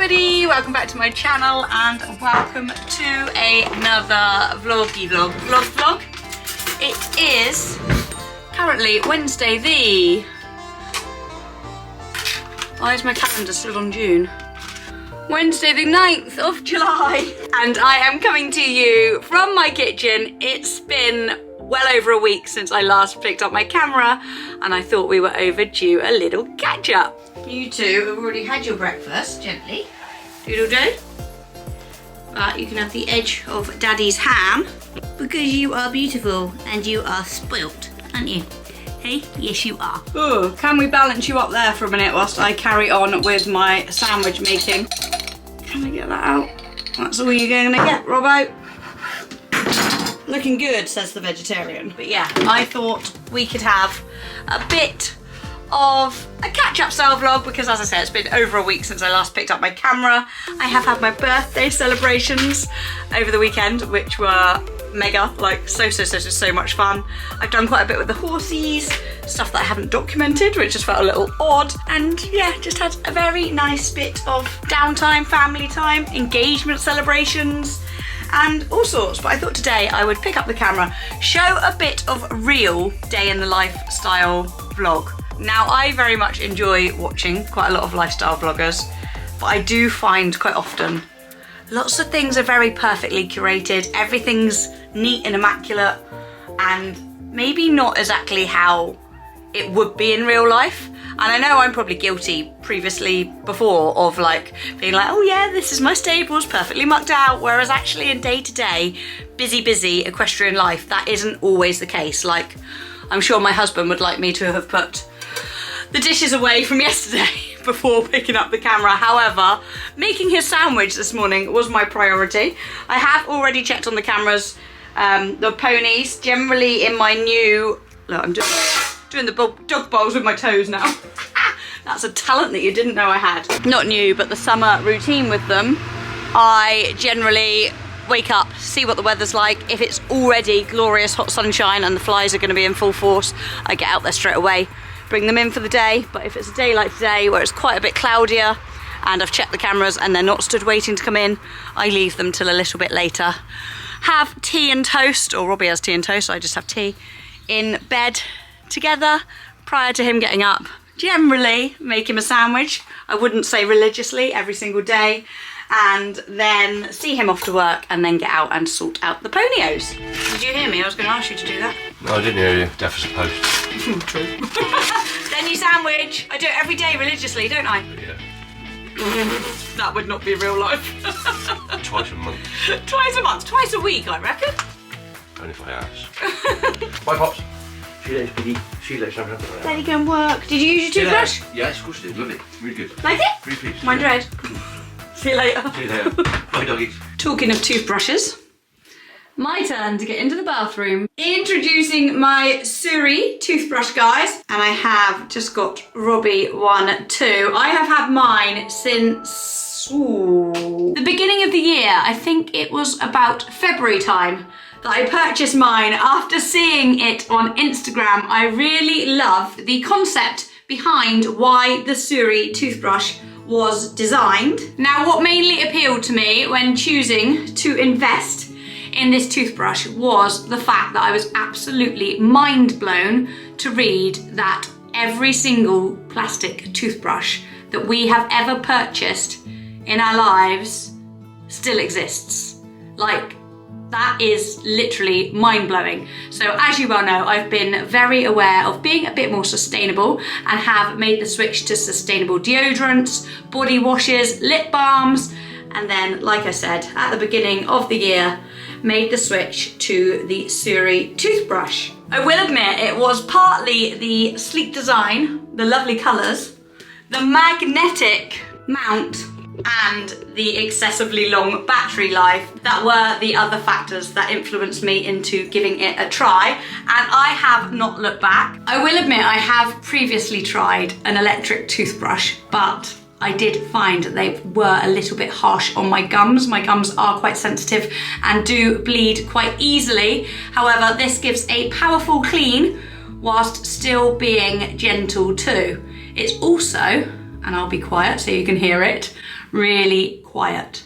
everybody, welcome back to my channel and welcome to another vloggy vlog. It is currently Wednesday the... Why is my calendar still on June? Wednesday the 9th of July and I am coming to you from my kitchen. It's been well over a week since I last picked up my camera and I thought we were overdue a little catch up. You two have already had your breakfast, gently. Doodle-doo. But you can have the edge of Daddy's ham because you are beautiful and you are spoilt, aren't you? Hey? Yes, you are. Oh, can we balance you up there for a minute whilst I carry on with my sandwich making? Can we get that out? That's all you're going to get, Robbo. Looking good, says the vegetarian. But yeah, I thought we could have a bit of a catch-up style vlog because, as I said, it's been over a week since I last picked up my camera. I have had my birthday celebrations over the weekend, which were mega, like so much fun. I've done quite a bit with the horsies, stuff that I haven't documented, which just felt a little odd. And yeah, just had a very nice bit of downtime, family time, engagement celebrations, and all sorts. But I thought today I would pick up the camera, show a bit of real day in the lifestyle vlog. Now, I very much enjoy watching quite a lot of lifestyle vloggers, but I do find quite often lots of things are very perfectly curated, everything's neat and immaculate, and maybe not exactly how it would be in real life. And I know I'm probably guilty before of like being like, oh yeah, this is my stables, perfectly mucked out, whereas actually in day-to-day, busy equestrian life, that isn't always the case. Like, I'm sure my husband would like me to have put the dishes away from yesterday before picking up the camera. However, making his sandwich this morning was my priority. I have already checked on the cameras, the ponies, generally in my new... Look, I'm just doing the dog bowls with my toes now. That's a talent that you didn't know I had. Not new, but the summer routine with them, I generally wake up, see what the weather's like. If it's already glorious hot sunshine and the flies are going to be in full force, I get out there straight away, bring them in for the day. But if it's a day like today where it's quite a bit cloudier and I've checked the cameras and they're not stood waiting to come in, I leave them till a little bit later. Have tea and toast, or Robbie has tea and toast, so I just have tea in bed together prior to him getting up. Generally make him a sandwich. I wouldn't say religiously every single day, and then see him off to work and then get out and sort out the ponios. Did you hear me? I was going to ask you to do that. No, I didn't hear you. Deaf as a post. True. Then you sandwich. I do it every day religiously, don't I? Yeah. That would not be real life. Twice a month. Twice a month. Twice a week, I reckon. Only if I ask. Bye, Pops. See you later, Piggy. See you later. Daddy can work. Did you use your toothbrush? Yes, of course I did. Lovely. Really good. Like it? Really pleased. Mind red. See you later. See you later. Bye, doggies. Talking of toothbrushes, my turn to get into the bathroom. Introducing my Suri toothbrush, guys. And I have just got Robbie 1, 2. I have had mine since the beginning of the year. I think it was about February time that I purchased mine after seeing it on Instagram. I really loved the concept behind why the Suri toothbrush was designed. Now, what mainly appealed to me when choosing to invest in this toothbrush was the fact that I was absolutely mind blown to read that every single plastic toothbrush that we have ever purchased in our lives still exists. Like, that is literally mind-blowing. So as you well know, I've been very aware of being a bit more sustainable and have made the switch to sustainable deodorants, body washes, lip balms, and then, like I said, at the beginning of the year, made the switch to the Suri toothbrush. I will admit it was partly the sleek design, the lovely colours, the magnetic mount, and the excessively long battery life that were the other factors that influenced me into giving it a try, and I have not looked back. I will admit I have previously tried an electric toothbrush, but I did find that they were a little bit harsh on my gums. My gums are quite sensitive and do bleed quite easily. However, this gives a powerful clean whilst still being gentle too. It's also, and I'll be quiet so you can hear it, really quiet.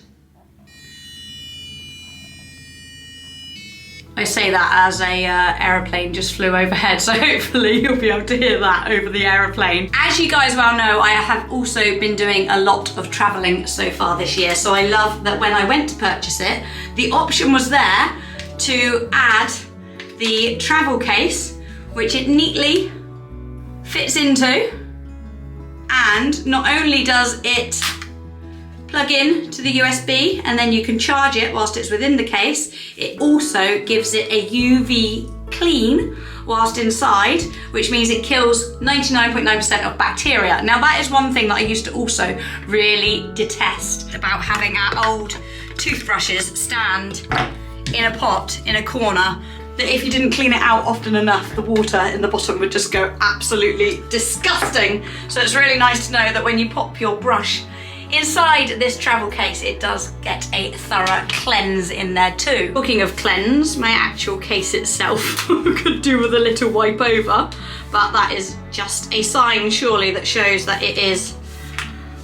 I say that as a aeroplane just flew overhead, so hopefully you'll be able to hear that over the aeroplane. As you guys well know, I have also been doing a lot of traveling so far this year, so I love that when I went to purchase it, the option was there to add the travel case, which it neatly fits into, and not only does it plug in to the USB and then you can charge it whilst it's within the case, it also gives it a UV clean whilst inside, which means it kills 99.9% of bacteria. Now that is one thing that I used to also really detest about having our old toothbrushes stand in a pot in a corner, that if you didn't clean it out often enough, the water in the bottom would just go absolutely disgusting. So it's really nice to know that when you pop your brush inside this travel case, it does get a thorough cleanse in there too. Talking of cleanse, my actual case itself could do with a little wipe over, but that is just a sign surely that shows that it is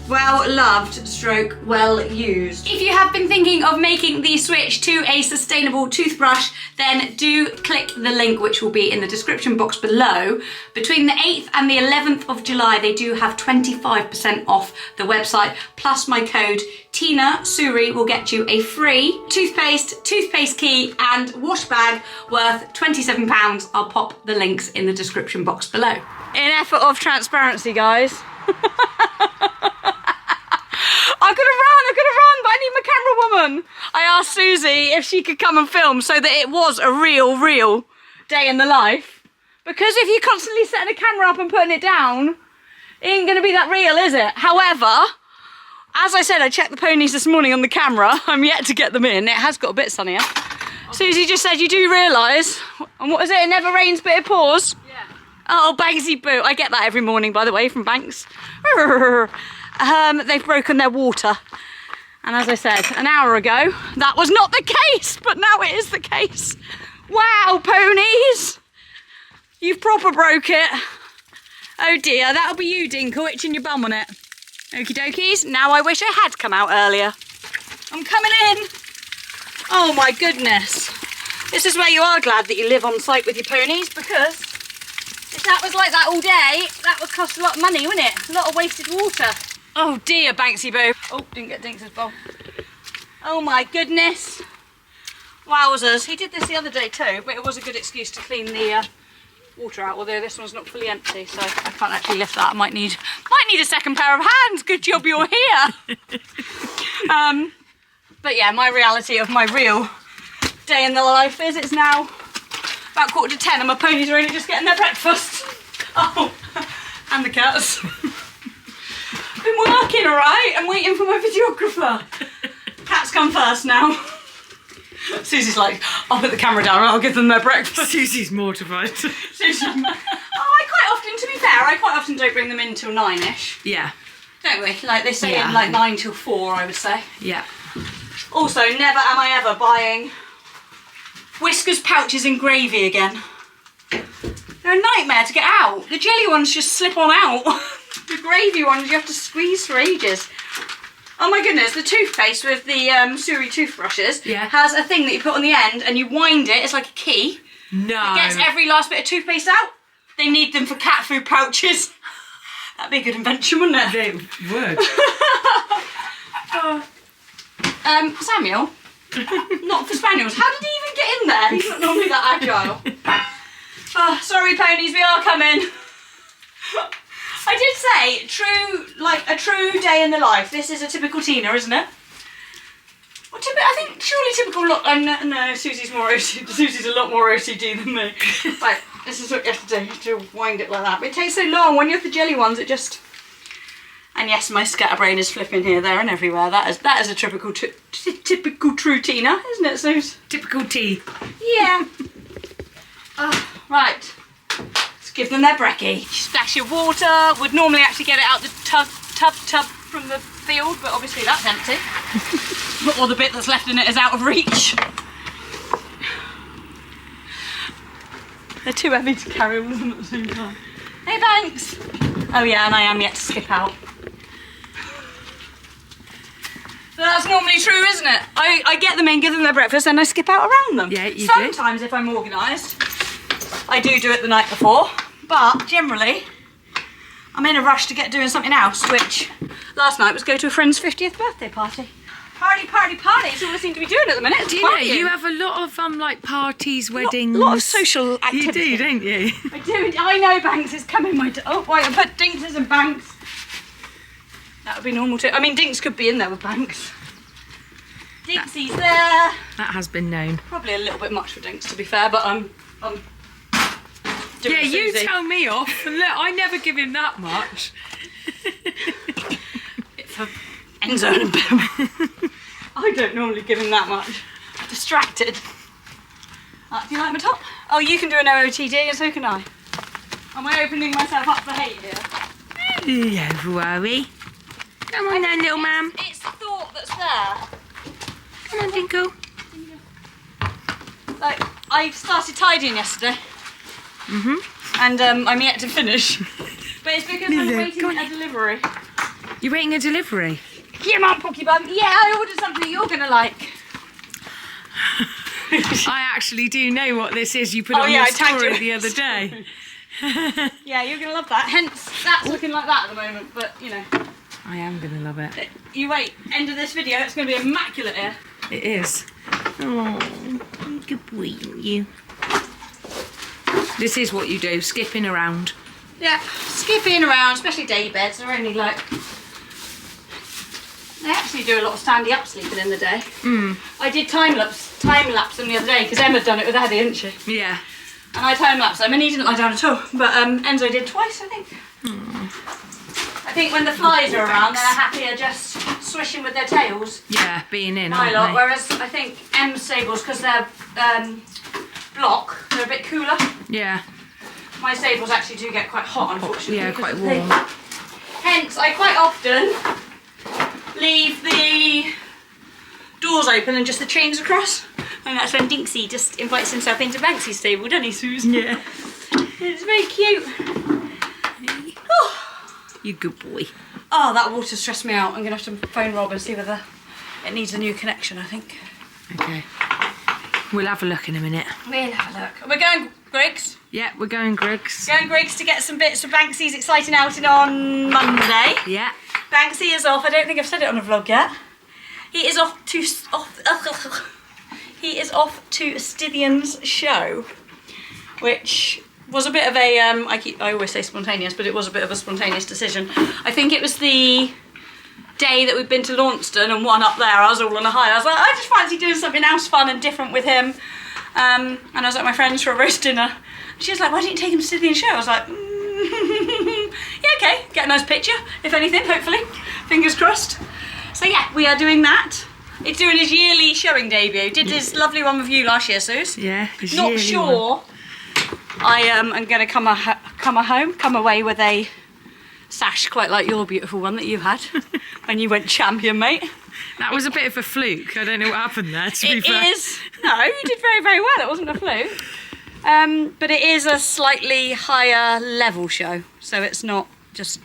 well loved stroke well used. If you have been thinking of making the switch to a sustainable toothbrush, then do click the link which will be in the description box below. Between the 8th and the 11th of July, they do have 25% off the website, plus my code TINASURI will get you a free toothpaste key and wash bag worth £27. I'll pop the links in the description box below. In effort of transparency, guys. I could have run, but I need my camera woman. I asked Susie if she could come and film so that it was a real day in the life. Because if you're constantly setting a camera up and putting it down, it ain't gonna be that real, is it? However, as I said, I checked the ponies this morning on the camera. I'm yet to get them in. It has got a bit sunnier. Susie just said, you do realise, and what is it? It never rains but it pours? Yeah. Oh, Banksy boo. I get that every morning, by the way, from Banks. They've broken their water. And as I said, an hour ago, that was not the case, but now it is the case. Wow, ponies! You've proper broke it. Oh dear, that'll be you, Dinkle, itching your bum on it. Okie dokies, now I wish I had come out earlier. I'm coming in. Oh my goodness. This is where you are glad that you live on site with your ponies, because if that was like that all day, that would cost a lot of money, wouldn't it? A lot of wasted water. Oh dear, Banksy boo. Oh, didn't get Dinks' bowl. Oh my goodness. Wowzers. He did this the other day too, but it was a good excuse to clean the water out, although this one's not fully empty, so I can't actually lift that. I might need a second pair of hands. Good job you're here. But yeah, my reality of my real day in the life is it's now about 10:15 and my ponies are only just getting their breakfast. Oh, and the cats. Been working, all right? I'm waiting for my videographer. Cats come first now. Susie's like, I'll put the camera down and I'll give them their breakfast. Susie's mortified. Susie, I quite often, to be fair, I quite often don't bring them in till 9ish. Yeah. Don't we? Like they say Yeah. in like 9 till 4, I would say. Yeah. Also, never am I ever buying Whiskers pouches in gravy again. They're a nightmare to get out. The jelly ones just slip on out. The gravy ones you have to squeeze for ages. Oh my goodness, the toothpaste with the Suri toothbrushes has a thing that you put on the end and you wind it, it's like a key. No. It gets every last bit of toothpaste out. They need them for cat food pouches. That'd be a good invention, wouldn't it? They would. Samuel, not for spaniels. How did he even get in there? He's not normally that agile. Oh, sorry ponies, we are coming. I did say, a true day in the life. This is a typical Tina, isn't it? Well, I think surely typical no, Susie's more OCD. Susie's a lot more OCD than me. Right, this is what you have to do, to wind it like that. But it takes so long. When you have the jelly ones, it just... And yes, my scatterbrain is flipping here, there and everywhere. That is a typical true Tina, isn't it, Sus? Typical tea. Yeah. Right. Let's give them their brekkie. Splash of water. Would normally actually get it out the tub from the field, but obviously that's empty. Or the bit that's left in it is out of reach. They're too heavy to carry all of them at the same time. Hey, thanks. Oh yeah, and I am yet to skip out. That's normally true, isn't it? I get them in, give them their breakfast, and I skip out around them. Yeah, you do. Sometimes, if I'm organised, I do it the night before, but generally, I'm in a rush to get doing something else, which last night was go to a friend's 50th birthday party. Party, party, party. It's all I seem to be doing at the minute. Do you know, you have a lot of like parties, weddings. A lot of social activity. You do, don't you? I do. I know Banks is coming. Oh, wait, I put Dinks and Banks. That would be normal too. I mean, Dinks could be in there with Banks. Dinksy's there. That has been known. Probably a little bit much for Dinks, to be fair, but I'm doing Yeah, you Susie. tell me off. And look, I never give him that much. It's for Enzo and Bill. I don't normally give him that much. Distracted. Do you like my top? Oh, you can do an OOTD and so can I. Am I opening myself up for hate here? Don't worry. Come on then, little man. It's the thought that's there. Come on, Dinko. Like, I started tidying yesterday. And I'm yet to finish. But it's because I'm waiting a delivery. You're waiting a delivery? Come on, Pocky Bum. Yeah, I ordered something you're going to like. I actually do know what this is. You put Oh, on yeah, your I tagged story you. the other day. Yeah, you're going to love that. Hence, that's looking like that at the moment. But, you know. I am going to love it. You wait. End of this video, it's going to be immaculate here. It is. Oh, good boy, you. This is what you do, skipping around. Yeah, skipping around, especially day beds. They're only like... They actually do a lot of standing up sleeping in the day. I did time lapse them the other day because Emma done it with Addy, didn't she? Yeah. And I time lapsed them and he didn't lie down at all. But Enzo did twice, I think. I think when the flies are around, they're happier just swishing with their tails. Yeah, being in, My aren't lot. they? Whereas I think M's stables, because they're block, they're a bit cooler. Yeah. My stables actually do get quite hot, unfortunately. Yeah, because quite of the- warm. Hence, I quite often leave the doors open and just the chains across. And that's when Dinksy just invites himself into Banksy's stable, doesn't he, Susan? Yeah. It's very cute. You good boy. Oh, that water stressed me out. I'm going to have to phone Rob and see whether it needs a new connection, I think. Okay. We'll have a look in a minute. We'll have a look. We're going Griggs. Yeah, we're going Griggs. Going Griggs to get some bits for Banksy's exciting outing on Monday. Yeah. Banksy is off. I don't think I've said it on a vlog yet. He is off to Stithian's show, which was a bit of a I always say spontaneous, but it was a bit of a spontaneous decision. I think it was the day that we'd been to Launceston and one up there. I was all on a high. I was like, I just fancy doing something else fun and different with him. And I was at my friend's for a roast dinner. She was like, why didn't you take him to Stithian's show? I was like, yeah, okay, get a nice picture, if anything, hopefully. Fingers crossed. So yeah, we are doing that. It's doing his yearly showing debut. Did his lovely one with you last year, Suze. Yeah. Not sure I am going to come away with a sash quite like your beautiful one that you had when you went champion, mate. That was a bit of a fluke. I don't know what happened there, to be fair. It is. No, you did very, very well. It wasn't a fluke. But it is a slightly higher level show, so it's not just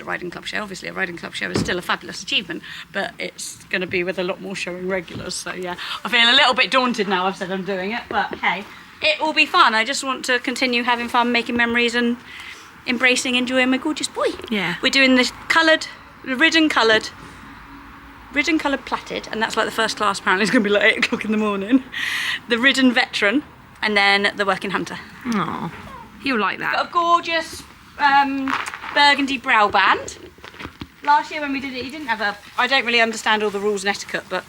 a riding club show. Obviously, a riding club show is still a fabulous achievement, but it's going to be with a lot more showing regulars. So yeah, I feel a little bit daunted now. I've said I'm doing it, but hey, it will be fun. I just want to continue having fun, making memories, and enjoying my gorgeous boy. Yeah. We're doing the ridden coloured platted, and that's like the first class. Apparently, it's going to be like 8 o'clock in the morning. The ridden veteran, and then the working hunter. Aw, you'll like that. Got a gorgeous burgundy brow band. Last year when we did it, he didn't have a... I don't really understand all the rules and etiquette, but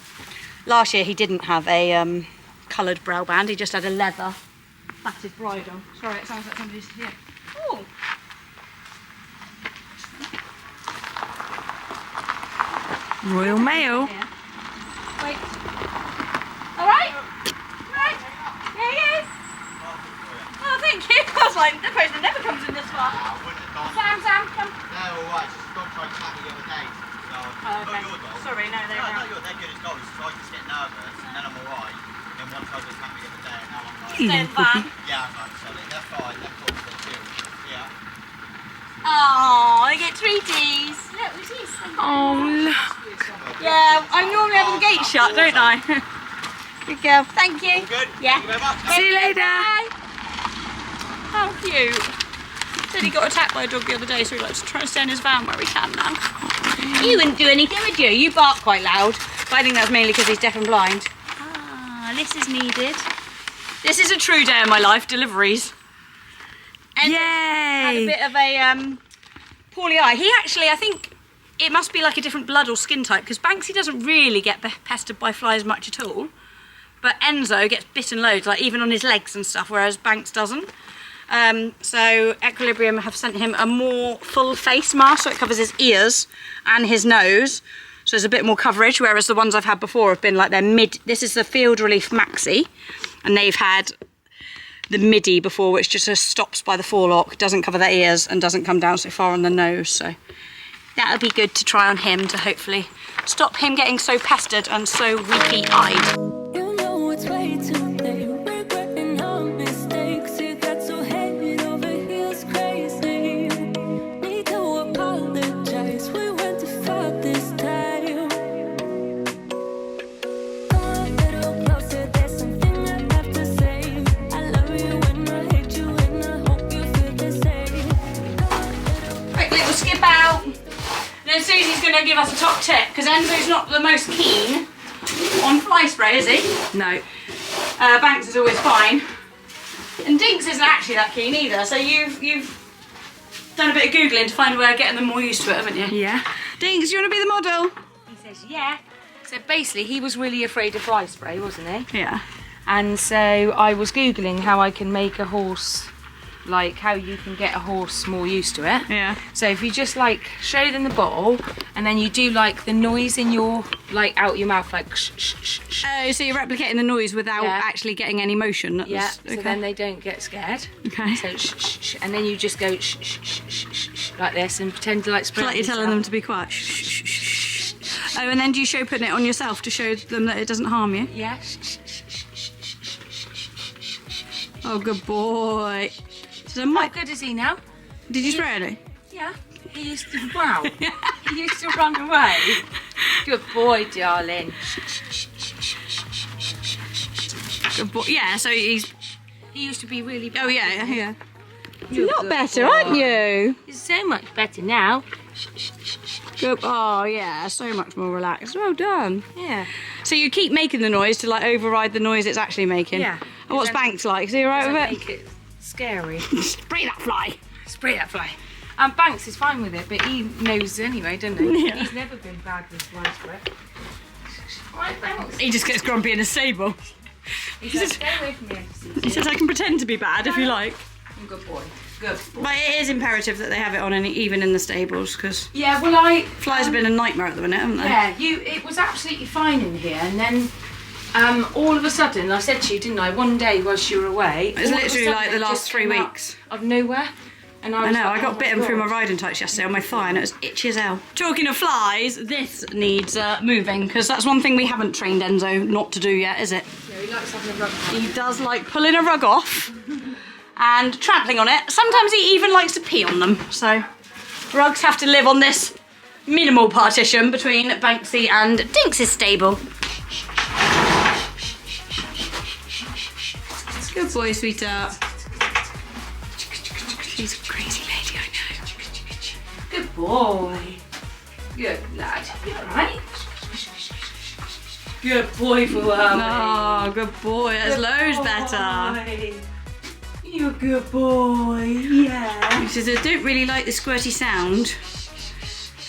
last year he didn't have a coloured brow band. He just had a leather matted bridle. Sorry, it sounds like somebody's here. Ooh. Royal Mail. Yeah. Wait. All right? Right? There he is. Oh, thank you. I was like, the person never comes in this far. I wouldn't have done it. Sam, come. No, alright, just dog tried to tap me the other day. So, Oh, okay. not your dog. Sorry, no, they're not your, they're good as gold. So I just get nervous and then I'm alright. And then one tried to tap me the other day and now I'm like, Stay in the van. yeah, I'm like, solid. They're fine, they're cool, they're chill. Yeah. Oh, I get treaties. Look, who's this? Oh, look. Yeah, I normally have the gate shut, don't I? Good girl. Thank you. All good? Yeah. Thank you very much. See you later. Bye. How cute. Said he got attacked by a dog the other day, so we like to try and stay in his van where we can now. You wouldn't do anything, would you? You bark quite loud, but I think that's mainly because he's deaf and blind. Ah, this is needed. This is a true day in my life, deliveries. And Yay! had a bit of a poorly eye. He actually, I think it must be like a different blood or skin type, because Banksy doesn't really get pestered by flies much at all. But Enzo gets bitten loads, like even on his legs and stuff, whereas Banks doesn't. So Equilibrium have sent him a more full face mask, so it covers his ears and his nose. So there's a bit more coverage, whereas the ones I've had before have been like their mid. This is the Field Relief Maxi, and they've had the midi before, which just stops by the forelock, doesn't cover their ears and doesn't come down so far on the nose. So that'll be good to try on him to hopefully stop him getting so pestered and so weepy-eyed. You know it's way too late. Regretting our mistakes. It got so head over heels crazy. Need to apologize. We went too far this time. Come a little closer. There's something I have to say. I love you and I hate you and I hope you feel the same. Quick little skip out. And then Susie's going to give us a top tip, because Enzo's not the most keen on fly spray, is he? No. Banks is always fine. And Dinks isn't actually that keen either, so you've done a bit of Googling to find a way of getting them more used to it, haven't you? Yeah. Dinks, you want to be the model? He says, yeah. So basically, he was really afraid of fly spray, wasn't he? Yeah. And so I was Googling how I can make a horse, like how you can get a horse more used to it. Yeah. So if you just like show them the bottle and then you do like the noise in your, like out your mouth, like shh, shh, shh, shh. Oh, so you're replicating the noise without Yeah. actually getting any motion. That Yeah, was, okay. so then they don't get scared. Okay. So shh, shh, shh, and then you just go shh, shh, shh, shh, shh, shh, like this and pretend to like It's spray. like you're telling them to be quiet. Shh, shh, shh, shh, shh. Oh, and then do you show putting it on yourself to show them that it doesn't harm you? Yeah. Shh, shh, shh, shh, shh, shh, shh, shh, shh. Oh, good boy. So How Mike, good is he now? did you spray any? Yeah. He used to, wow. He used to run away. Good boy, darling. Good boy. Yeah, so he's. He used to be really Oh, yeah, yeah. You're A lot good better, boy. aren't you? He's so much better now. Good. Oh, yeah, so much more relaxed. Well done. Yeah. So you keep making the noise to like override the noise it's actually making. Yeah. And what's Then- Banks like? Is he alright Doesn't with it? make it scary. Spray that fly. Spray that fly. And Banks is fine with it, but he knows anyway, doesn't he? Yeah. He's never been bad with fly spray. Right, Banks. He just gets grumpy in a stable. He says, stay away from me. He says I can pretend to be bad if you like. Good boy. Good boy. But it is imperative that they have it on even in the stables, because Yeah, well flies have been a nightmare at the minute, haven't they? Yeah, it was absolutely fine in here, and then all of a sudden, I said to you, didn't I, one day whilst you were away, It was all of a literally sudden like the it last just 3 came out weeks. of nowhere. And I was know, like, I got oh bitten through my God. riding tights yesterday on my thigh and it was itchy as hell. Talking of flies, this needs moving, because that's one thing we haven't trained Enzo not to do yet, is it? Yeah, he likes having a rug. He does like pulling a rug off and trampling on it. Sometimes he even likes to pee on them, so rugs have to live on this minimal partition between Banksy and Dinks' stable. Good boy, sweetheart. She's a crazy lady, I know. Good boy. Good lad. You alright? Good boy for Oh, good boy. That's loads better. You're a good boy, yeah. He says, I don't really like the squirty sound.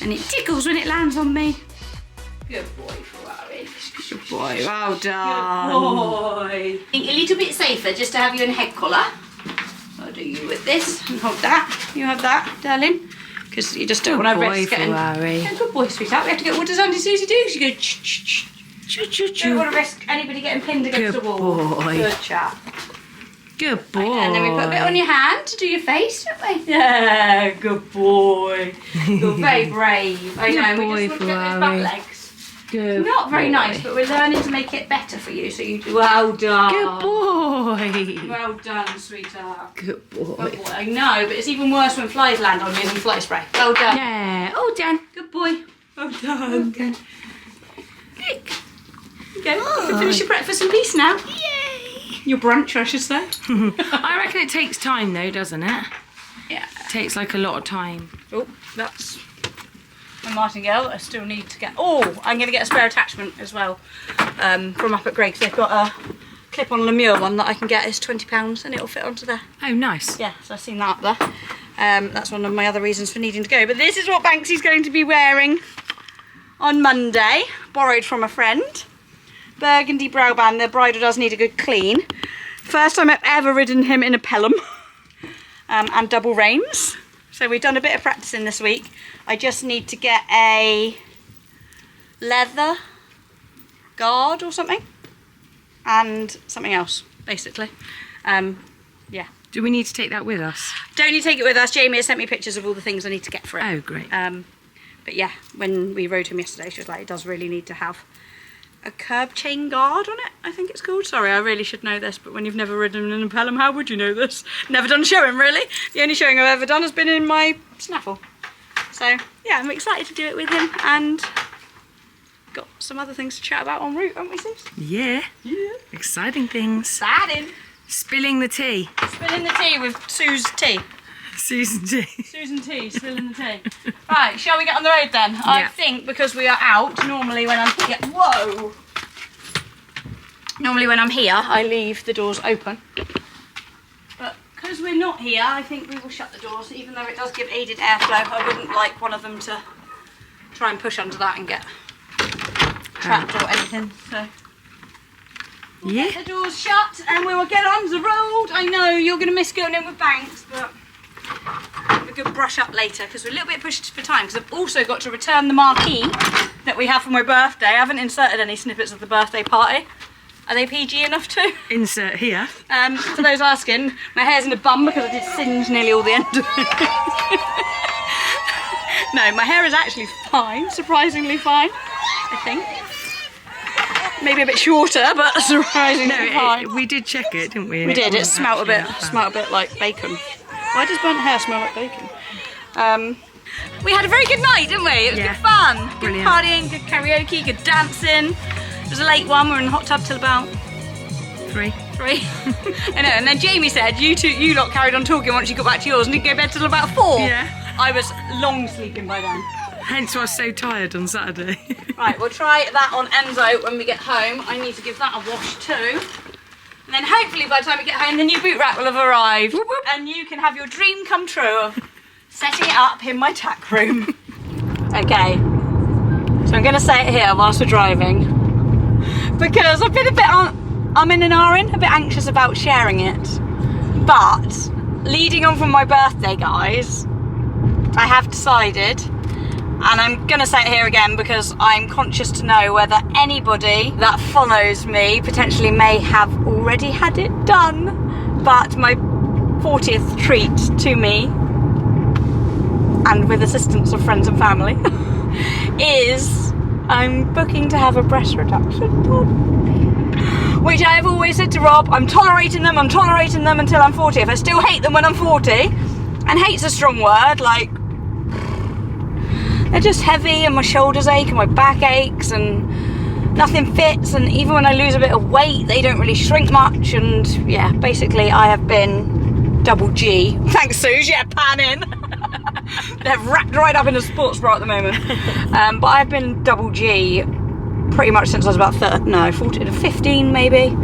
And it tickles when it lands on me. Good boy for Harry. Good boy, well Good done. boy. A little bit safer just to have you in head collar. I'll do you with this and hold that. You have that, darling. Because you just don't want to risk getting... Yeah, good boy, sweetheart. We have to go, what does Auntie Susie do? She goes, ch-ch-ch. Don't want to risk anybody getting pinned against the wall. boy. Good chap. Good boy. And then we put a bit on your hand to do your face, don't we? Yeah, good boy. You're very brave. I know, Good we boy, just look at those Ferrari. back legs. Good Not very boy. nice, but we're learning to make it better for you, so you do. Well done. Good boy. Well done, sweetheart. Good boy. Good boy. I know, but it's even worse when flies land on you than fly spray. Well done. Yeah. Oh, done. Good boy. Well done. go. You can finish your breakfast in peace now. Yay! Your brunch, I should say. I reckon it takes time though, doesn't it? Yeah. It takes like a lot of time. Oh, that's my martingale. I still need to get... Oh, I'm going to get a spare attachment as well from up at Greg's. They've got a clip-on Lemure one that I can get. It's £20 and it'll fit onto there. Oh, nice. Yeah, so I've seen that up there. That's one of my other reasons for needing to go. But this is what Banksy's going to be wearing on Monday. Borrowed from a friend. Burgundy brow band. The bridle does need a good clean. First time I've ever ridden him in a Pelham. And double reins. So we've done a bit of practicing this week. I just need to get a leather guard or something. And something else, basically. Yeah. Do we need to take that with us? Don't need to take it with us. Jamie has sent me pictures of all the things I need to get for it. Oh, great. But yeah, when we rode him yesterday, she was like, it does really need to have a curb chain guard on it, I think it's called. Sorry, I really should know this, but when you've never ridden in a Pelham, how would you know this? Never done a showing, really. The only showing I've ever done has been in my snaffle. So yeah, I'm excited to do it with him, and got some other things to chat about en route, haven't we, Sus? Yeah. Yeah. Exciting things. Exciting. Spilling the tea. Spilling the tea with Sue's tea. Susan tea. Susan tea, spilling the tea. Right, shall we get on the road then? Yeah. I think because we are out, normally when I'm here, whoa! Normally when I'm here, I leave the doors open. But because we're not here, I think we will shut the doors, even though it does give aided airflow. I wouldn't like one of them to try and push under that and get trapped or anything, so. We'll get the doors shut and we will get on the road. I know you're going to miss going in with Banks, but have a good brush up later because we're a little bit pushed for time because I've also got to return the marquee that we have for my birthday. I haven't inserted any snippets of the birthday party. Are they PG enough to? Insert here. For those asking, my hair's in a bun because I did singe nearly all the end of it. No, my hair is actually fine, surprisingly fine, I think. Maybe a bit shorter, but surprisingly fine. We did check it, didn't we? We did. It smelt a bit like bacon. Why does burnt hair smell like bacon? We had a very good night, didn't we? It was good fun. Brilliant. Good partying, good karaoke, good dancing. It was a late one. We were in the hot tub till about 3. I know. And then Jamie said you lot carried on talking once you got back to yours and didn't go to bed till about 4. Yeah. I was long sleeping by then. Hence why I was so tired on Saturday. Right, we'll try that on Enzo when we get home. I need to give that a wash too. And then hopefully by the time we get home, the new boot rack will have arrived. Whoop, whoop. And you can have your dream come true of setting it up in my tack room. Okay, so I'm going to say it here whilst we're driving. Because I've been a bit I'm in an a bit anxious about sharing it. But, leading on from my birthday, guys, I have decided, and I'm going to say it here again because I'm conscious to know whether anybody that follows me potentially may have already had it done, but my 40th treat to me, and with assistance of friends and family, is I'm booking to have a breast reduction done. Which I have always said to Rob, I'm tolerating them until I'm 40. If I still hate them when I'm 40, and hate's a strong word, like, they're just heavy and my shoulders ache and my back aches and nothing fits, and even when I lose a bit of weight they don't really shrink much, and yeah, basically I have been double G. Thanks Suze, yeah, panning. They're wrapped right up in a sports bra at the moment. But I've been double G pretty much since I was about 15 maybe,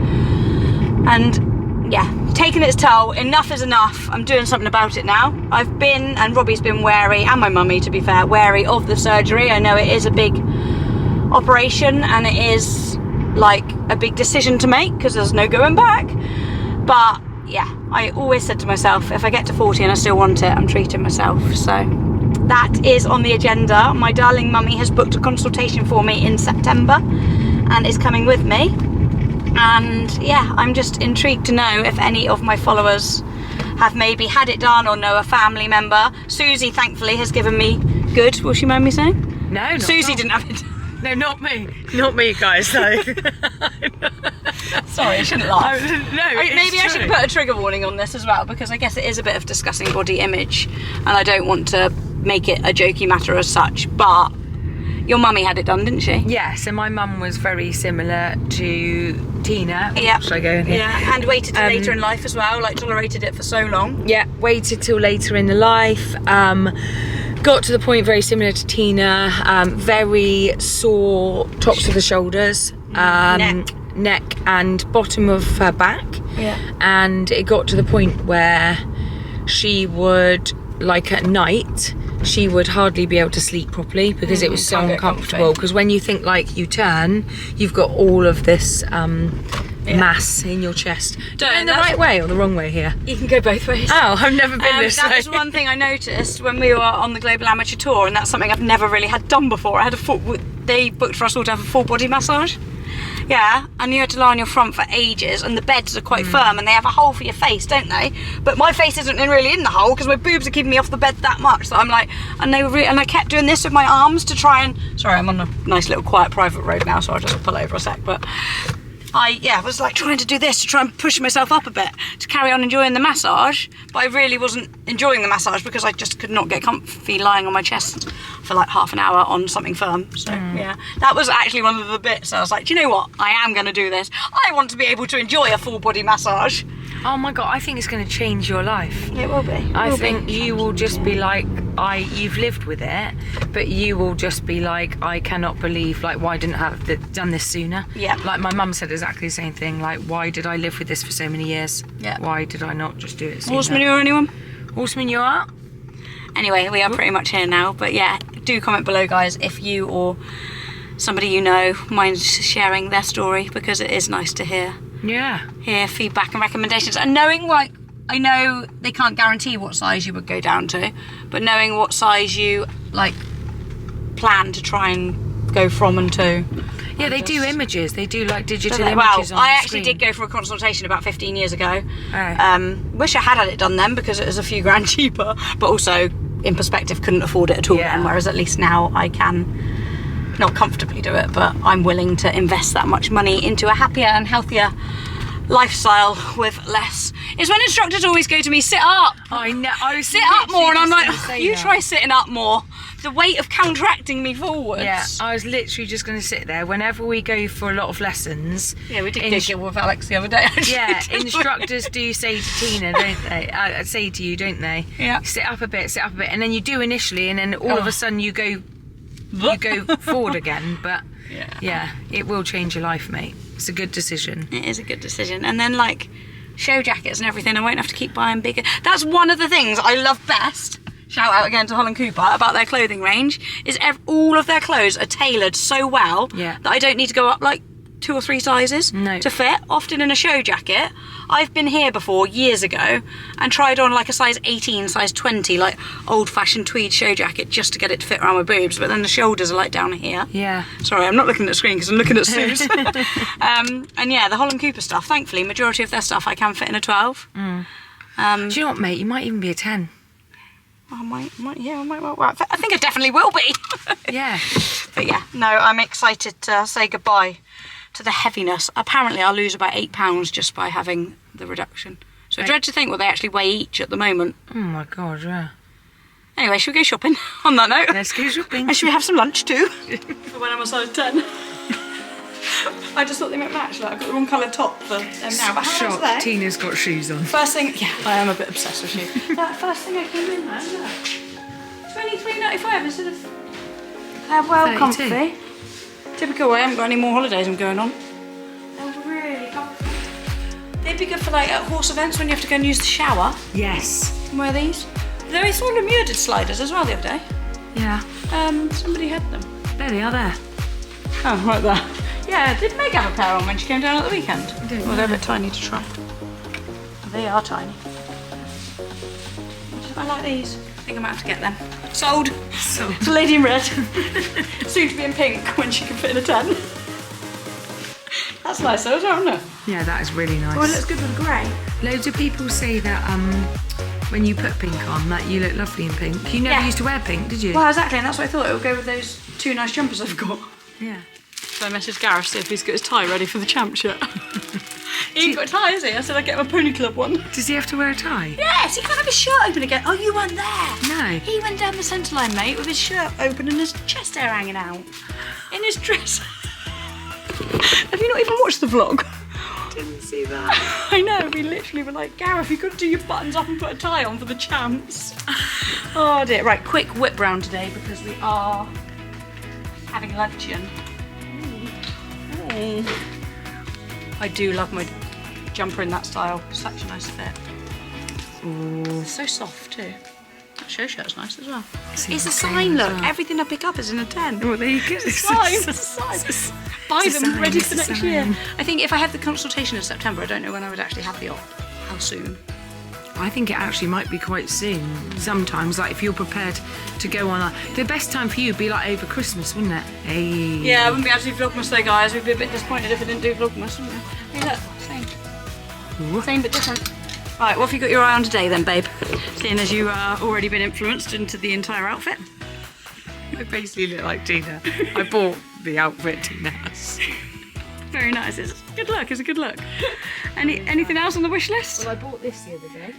and yeah, taking its toll. Enough is enough. I'm doing something about it now. I've been, and Robbie's been wary, and my mummy to be fair, wary of the surgery. I know it is a big operation and it is like a big decision to make because there's no going back, but yeah, I always said to myself, if I get to 40 and I still want it, I'm treating myself. So that is on the agenda. My darling mummy has booked a consultation for me in September and is coming with me. And yeah, I'm just intrigued to know if any of my followers have maybe had it done or know a family member. Susie, thankfully, has given me good. Will she mind me saying? No, not Susie didn't have it. No, not me. Not me, guys. No. Sorry, I shouldn't laugh. Maybe I should put a trigger warning on this as well, because I guess it is a bit of discussing body image, and I don't want to make it a jokey matter as such. But Your mummy had it done, didn't she? Yeah, so my mum was very similar to Tina. Yeah. Should I go in here? Yeah, and waited till later in life as well, like tolerated it for so long. Yeah, waited till later in the life. Got to the point very similar to Tina, very sore tops of the shoulders, neck and bottom of her back. Yeah. And it got to the point where she would, like at night, she would hardly be able to sleep properly because it was so uncomfortable. Because when you think like you turn, you've got all of this mass in your chest. In the right way or the wrong way here? You can go both ways. Oh, I've never been this way. That was one thing I noticed when we were on the Global Amateur Tour, and that's something I've never really had done before. I had they booked for us all to have a full body massage. Yeah, and you had to lie on your front for ages, and the beds are quite firm, and they have a hole for your face, don't they? But my face isn't really in the hole because my boobs are keeping me off the bed that much. So I'm like, and I kept doing this with my arms to try and. Sorry, I'm on a nice little quiet private road now, so I'll just pull over a sec. But I was like trying to do this to try and push myself up a bit to carry on enjoying the massage, but I really wasn't enjoying the massage because I just could not get comfy lying on my chest for like half an hour on something firm. So yeah, that was actually one of the bits I was like, do you know what, I am going to do this. I want to be able to enjoy a full body massage. Oh my God, I think it's going to change your life. It will be. I think you will just be like, you've lived with it, but you will just be like, I cannot believe, like, why didn't I have done this sooner? Yeah. Like my mum said exactly the same thing, like, why did I live with this for so many years? Yeah. Why did I not just do it sooner? Horse manure, anyone? Horse manure? Anyway, we are pretty much here now, but yeah, do comment below, guys, if you or somebody you know minds sharing their story, because it is nice to hear feedback and recommendations. And knowing, like, I know they can't guarantee what size you would go down to, but knowing what size you like plan to try and go from and to. Yeah, they do images. They do like digital images well, on the I actually screen. did go for a consultation about 15 years ago. Oh. Wish I had it done then because it was a few grand cheaper, but also in perspective couldn't afford it at all then, whereas at least now I can not comfortably do it, but I'm willing to invest that much money into a happier and healthier lifestyle with less. It's when instructors always go to me, sit up. I know. Sit up more, and I'm like, oh, you try sitting up more. The weight of counteracting me forwards. Yeah, I was literally just going to sit there whenever we go for a lot of lessons. Yeah, we did giggle with Alex the other day, actually. Yeah, instructors do say to Tina, don't they? Say to you, don't they? Yeah. Sit up a bit, and then you do initially, and then all of a sudden you go forward again. But yeah, it will change your life, mate. It's a good decision. It is a good decision. And then like show jackets and everything, I won't have to keep buying bigger. That's one of the things I love best. Shout out again to Holland Cooper about their clothing range, is all of their clothes are tailored so well that I don't need to go up like 2 or 3 sizes to fit. Often in a show jacket, I've been here before years ago and tried on like a size 18, size 20, like old-fashioned tweed show jacket just to get it to fit around my boobs, but then the shoulders are like down here. Yeah. Sorry, I'm not looking at the screen because I'm looking at Sue's. And yeah, the Holland Cooper stuff, thankfully, majority of their stuff I can fit in a 12. Do you know what, mate? You might even be a 10. I might, well, I think I definitely will be. Yeah. But yeah, no, I'm excited to say goodbye to the heaviness. Apparently I'll lose about £8 just by having the reduction. So I dread to think what they actually weigh each at the moment. Oh my God, yeah. Anyway, should we go shopping on that note? Let's go shopping. And should we have some lunch too? For when I'm a size 10. I just thought they might match. Like, I've got the wrong coloured top for them now. But how much are they? Tina's got shoes on. First thing, yeah, I am a bit obsessed with shoes. That first thing I came in there, look. £23.95 instead of. They're well 32. comfy. Typical, I haven't got any more holidays I'm going on. They're really comfy. They'd be good for like at horse events when you have to go and use the shower. Yes. And wear these. They saw the muted sliders as well the other day. Yeah. Somebody had them. There they are there. Oh, right there. Yeah, did Meg have a pair on when she came down at the weekend? I don't Well, they're a bit tiny to try. They are tiny. I like these. I think I might have to get them. Sold. Sold. It's a lady in red. Soon to be in pink when she can fit in a 10. That's nice though, isn't it? Yeah, that is really nice. Oh, it looks good with grey. Loads of people say that when you put pink on, that you look lovely in pink. You never used to wear pink, did you? Well, exactly, and that's what I thought. It would go with those 2 nice jumpers I've got. Yeah. So I messaged Gareth to see if he's got his tie ready for the champ shirt. He ain't got a tie, has he? I said I'd get him a pony club one. Does he have to wear a tie? Yes, he can't have his shirt open again. Oh, you weren't there. No. He went down the centre line, mate, with his shirt open and his chest hair hanging out. In his dress. Have you not even watched the vlog? Didn't see that. I know, we literally were like, Gareth, you could do your buttons up and put a tie on for the chance. Oh dear. Right, quick whip round today because we are having luncheon. Ooh. I do love my jumper in that style. Such a nice fit. Ooh. So soft too. That show shirt's nice as well. It's a sign, look. Well. Everything I pick up is in a 10. Well, there you go. It's a sign. It's a sign. Buy them ready for next year. I think if I have the consultation in September, I don't know when I would actually have the op. How soon? I think it actually might be quite soon. Sometimes, like if you're prepared to go on the best time for you would be like over Christmas, wouldn't it? Hey. Yeah, I wouldn't be able to do Vlogmas though, guys. We'd be a bit disappointed if I didn't do Vlogmas, wouldn't we? Hey, look, same. Ooh. Same but different. Right, what have you got your eye on today then, babe? Seeing as you already been influenced into the entire outfit. I basically look like Tina. I bought the outfit Tina has. Very nice. It's a good look. It's a good look. Anything else on the wish list? Well, I bought this the other day.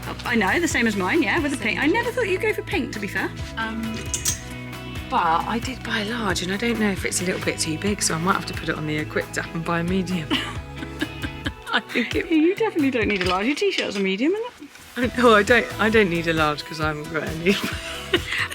Oh, I know, the same as mine, yeah, with the pink. I never thought you'd go for pink, to be fair. But I did buy a large, and I don't know if it's a little bit too big, so I might have to put it on the Equipped app and buy a medium. I think it. You definitely don't need a large. Your t-shirt's a medium, isn't it? No, I don't need a large because I haven't got any.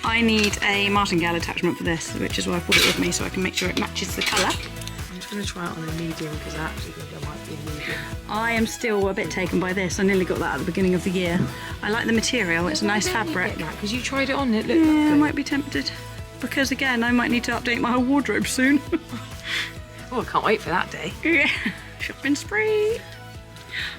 I need a martingale attachment for this, which is why I brought it with me, so I can make sure it matches the colour. I'm just going to try it on a medium because I actually think I might be a medium. I am still a bit taken by this. I nearly got that at the beginning of the year. I like the material. It's a nice fabric. Because you tried it on, it looked Yeah, I lovely. might be tempted. Because again, I might need to update my whole wardrobe soon. Oh, I can't wait for that day. Yeah, shopping spree.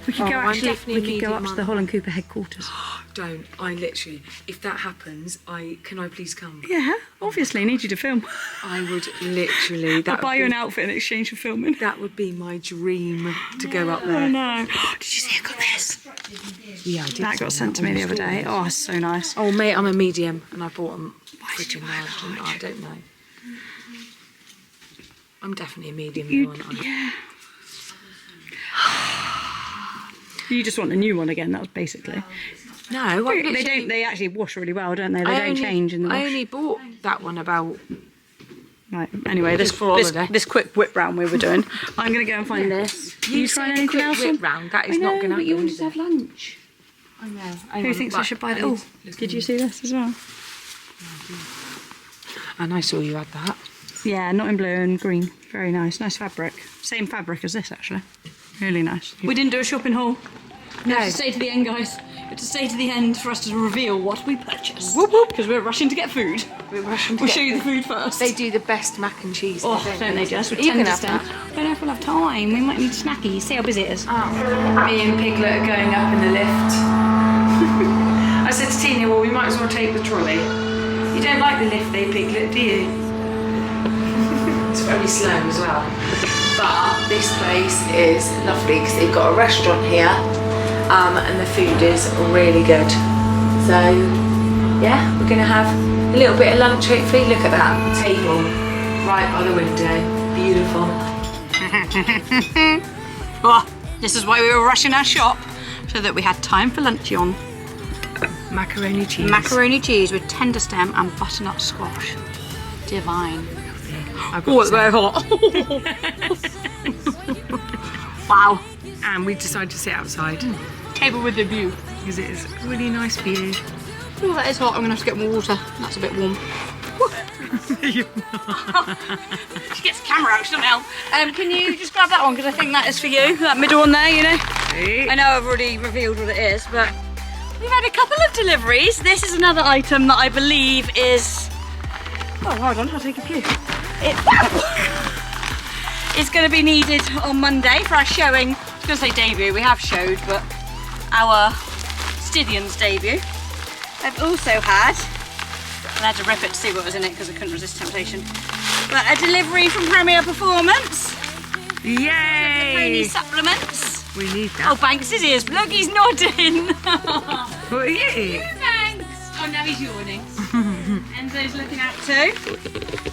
We could go I'm actually. definitely We could go up to medium the Holland Cooper headquarters. Don't. I literally, if that happens, can I please come? Yeah, obviously, I need you to film. I would literally. I'll buy you an outfit in exchange for filming. That would be my dream to go up Oh there. no! Did you see I got this? Yeah, I did. That got sent to me the other day. Oh, it's so nice. Oh, mate, I'm a medium, and I bought them. did you freaking buy large, didn't I don't know. I'm definitely a medium, aren't I? Yeah. You just want a new one again. That was basically. No, I They don't. They actually wash really well, don't they? They don't change in the wash. I only bought that one about. Right. Anyway, this Just for holiday. this quick whip round we were doing. I'm gonna go and find this. You trying said a anything quick else? whip round. That is I know, not going to but you happen. wanted to have lunch. I know. Who thinks I should buy that? Oh, did you see this as well? And I saw you had that. Yeah, not in blue and green. Very nice. Nice fabric. Same fabric as this, actually. Really nice. We didn't do a shopping haul. We have to stay to the end, guys. We have to stay to the end for us to reveal what we purchased. Whoop, whoop. Because we're rushing to get food. We're rushing to We'll get show you the food first. They do the best mac and cheese. Oh, don't they just? With You can tender have stem. that. I don't know if we'll have time. We might need snackies. See how busy it is. Me and Piglet are going up in the lift. I said to Tina, well, we might as well take the trolley. You don't like the lift, though, Piglet, do you? It's very slow as well. But this place is lovely because they've got a restaurant here and the food is really good. So, yeah, we're going to have a little bit of lunch hopefully. Look at that table right by the window. Beautiful. Oh, this is why we were rushing our shop, so that we had time for luncheon. Macaroni cheese. Macaroni cheese with tender stem and butternut squash. Divine. I've Oh, got it's to very hot. Wow. And we decided to sit outside Table with the view. because it is a really nice view. Oh, that is hot. I'm going to have to get more water. That's a bit warm. She gets the camera out, she doesn't help. Can you just grab that one, because I think that is for you. That middle one there, you know. I know I've already revealed what it is, but we've had a couple of deliveries. This is another item that I believe is... Oh, hold on, I'll take a few. It's going to be needed on Monday for our showing. I was going to say debut, we have showed, but our Stydian's debut. I've also had, and I had to rip it to see what was in it because I couldn't resist temptation, but a delivery from Premier Performance. Yay! Pony supplements. We need Oh, that. Banks is here. Vloggy's nodding. Well, yeah. Thanks. Oh, now he's yawning. Enzo's looking out too.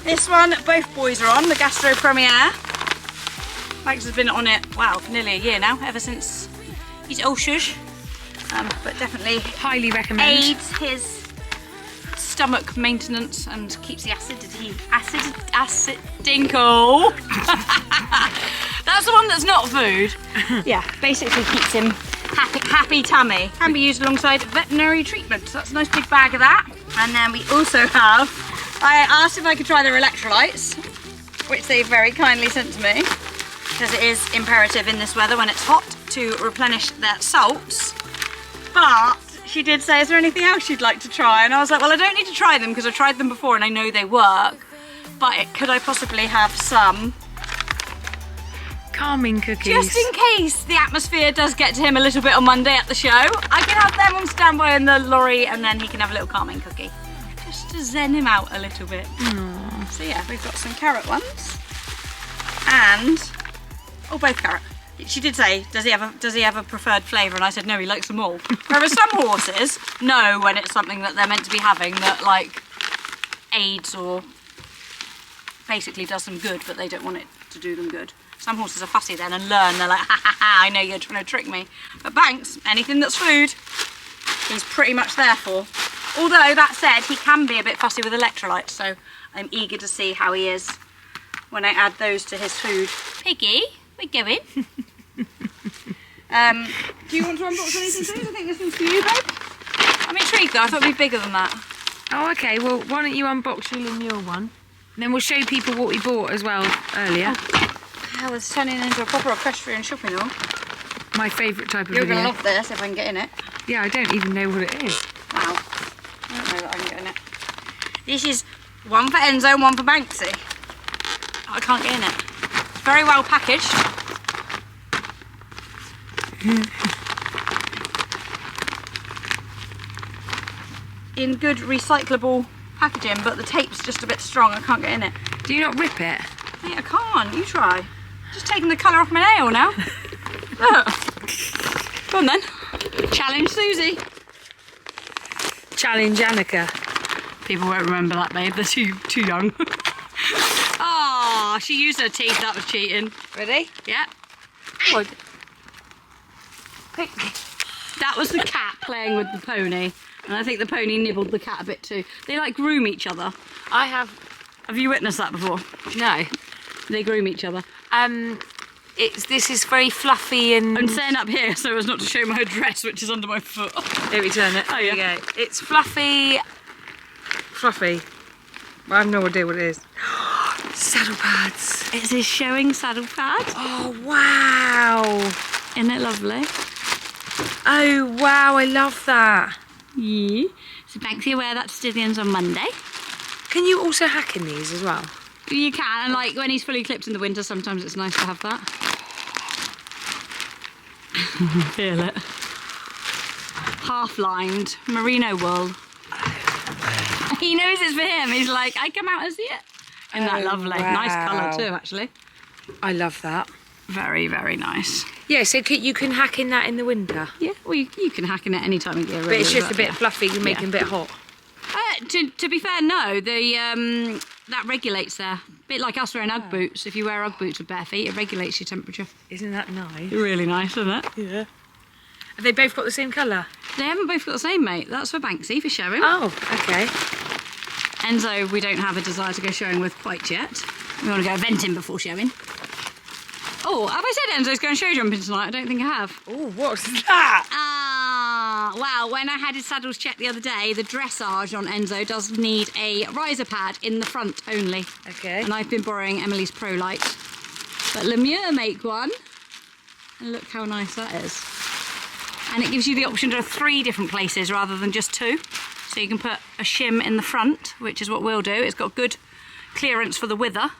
This one, both boys are on, the Gastro Premiere. Max has been on it, wow, for nearly a year now, ever since he's old shush. But definitely Highly recommend. aids his stomach maintenance and keeps the acid dinkle. That's the one that's not food. Yeah, basically keeps him happy tummy. Can be used alongside veterinary treatment. So that's a nice big bag of that. And then we also have, I asked if I could try their electrolytes, which they very kindly sent to me, because it is imperative in this weather when it's hot to replenish their salts. But she did say, is there anything else you'd like to try? And I was like, well, I don't need to try them because I've tried them before and I know they work. But could I possibly have some Calming cookies. just in case the atmosphere does get to him a little bit on Monday at the show? I can have them on standby in the lorry and then he can have a little calming cookie. Just to zen him out a little bit. Aww. So yeah, we've got some carrot ones. And, oh, both carrot. She did say, does he have a preferred flavour? And I said, no, he likes them all. Whereas some horses know when it's something that they're meant to be having that like aids or basically does them good, but they don't want it to do them good. Some horses are fussy then and learn. They're like, ha ha ha, I know you're trying to trick me. But Banks, anything that's food, he's pretty much there for. Although, that said, he can be a bit fussy with electrolytes, so I'm eager to see how he is when I add those to his food. Piggy, we're going. Do you want to unbox anything too? I think this one's for you, babe. I'm intrigued though, I thought it'd be bigger than that. Oh, okay. Well, why don't you unbox your Lemuel one? And then we'll show people what we bought as well earlier. Hell, it's turning into a proper equestrian shopping haul. My favourite type of You're video. going to love this if I can get in it. Yeah, I don't even know what it is. Wow. I don't know that I can get in it. This is one for Enzo and one for Banksy. I can't get in it. It's very well packaged. In good recyclable packaging, but the tape's just a bit strong. I can't get in it. Do you not rip it? Mate, I can't. You try. Just taking the colour off my nail now. Look. Go on then. Challenge Susie. Challenge Annika. People won't remember that, babe. They're too young. Oh, she used her teeth. That was cheating. Ready? Yeah. Oh, That was the cat playing with the pony. And I think the pony nibbled the cat a bit too. They like groom each other. I have. Have you witnessed that before? No. They groom each other. This is very fluffy and. I'm saying up here so as not to show my dress, which is under my foot. Let me turn it. Oh, yeah. There you go. It's fluffy. Fluffy. I have no idea what it is. Saddle pads. It's his showing saddle pad. Oh wow! Isn't it lovely? Oh wow! I love that. Yeah. So Banksy will wear that to Stillions on Monday. Can you also hack in these as well? You can, and like when he's fully clipped in the winter, sometimes it's nice to have that. Feel it. Half-lined merino wool. He knows it's for him. He's like, I come out and see it. Isn't that lovely? Wow. Nice colour too, actually. I love that. Very, very nice. Yeah, so you can hack in that in the winter. Yeah, well, you can hack in it any time of year, really. But it's just a bit yeah. fluffy, you make it a bit hot. To be fair, no. That regulates there. A bit like us wearing Ugg boots. If you wear Ugg boots with bare feet, it regulates your temperature. Isn't that nice? Really nice, isn't it? Yeah. Have they both got the same colour? They haven't both got the same, mate. That's for Banksy, for showing. Oh, okay. Enzo, we don't have a desire to go showing with quite yet. We want to go eventing before showing. Oh, have I said Enzo's going show jumping tonight? I don't think I have. Oh, what's that? Ah, wow. When I had his saddles checked the other day, the dressage on Enzo does need a riser pad in the front only. Okay. And I've been borrowing Emily's Pro Light. But Lemure make one. And look how nice that is. And it gives you the option to have 3 different places rather than just 2. So you can put a shim in the front, which is what we'll do. It's got good clearance for the wither.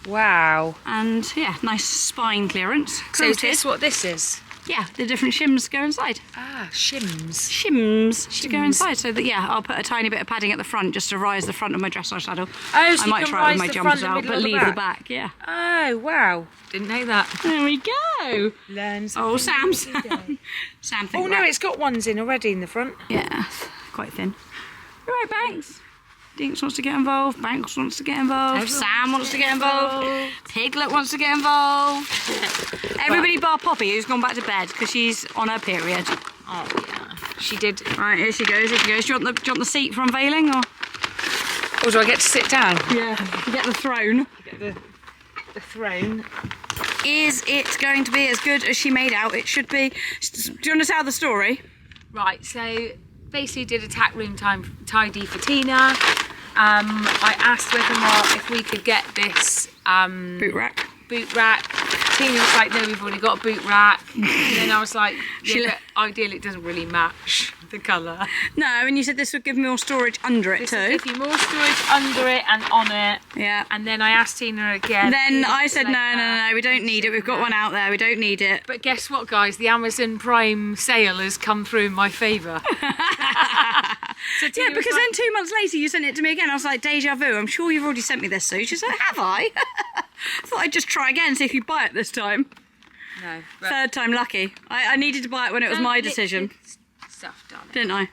Wow. And yeah, nice spine clearance. So is this what this is? Yeah, the different shims go inside. Ah, shims. Shims to go inside. So that, yeah, I'll put a tiny bit of padding at the front just to rise the front of my dressage saddle. Oh, so I you might can try it with rise my the jumpers front, the out, middle but or the leave back? the back, yeah. Oh, wow. Didn't know that. There we go. Learn something Oh, Sam's. every day. Sam, Oh, no, it's got ones in already in the front. Yeah, quite thin. All right, thanks. Dinks wants to get involved. Banks wants to get involved. Sam wants to get involved. Piglet wants to get involved. Everybody bar Poppy, who's gone back to bed because she's on her period. Oh yeah, she did. Right, here she goes. Here she goes. Do you want the seat for unveiling, or do I get to sit down? yeah, you get the throne. Get the throne. Is it going to be as good as she made out? It should be. Do you want to tell the story? Right, so basically did a tack room tidy for Tina. I asked whether or not if we could get this Boot rack. Tina was like, no, we've already got a boot rack. And then I was like, yeah, but ideally it doesn't really match the colour. No, and you said this would give more storage under it This too. will give you more storage under it and on it. Yeah. And then I asked Tina again. Then I said, no, we don't need it. We've got one out there. We don't need it. But guess what, guys? The Amazon Prime sale has come through in my favour. So Tina Yeah, was because like, then 2 months later you sent it to me again. I was like, deja vu. I'm sure you've already sent me this, Sue. She said, have I? Thought I'd just try again, see if you buy it this time. no. But Third time lucky. I needed to buy it when it was my decision, Stuff, darling. didn't I?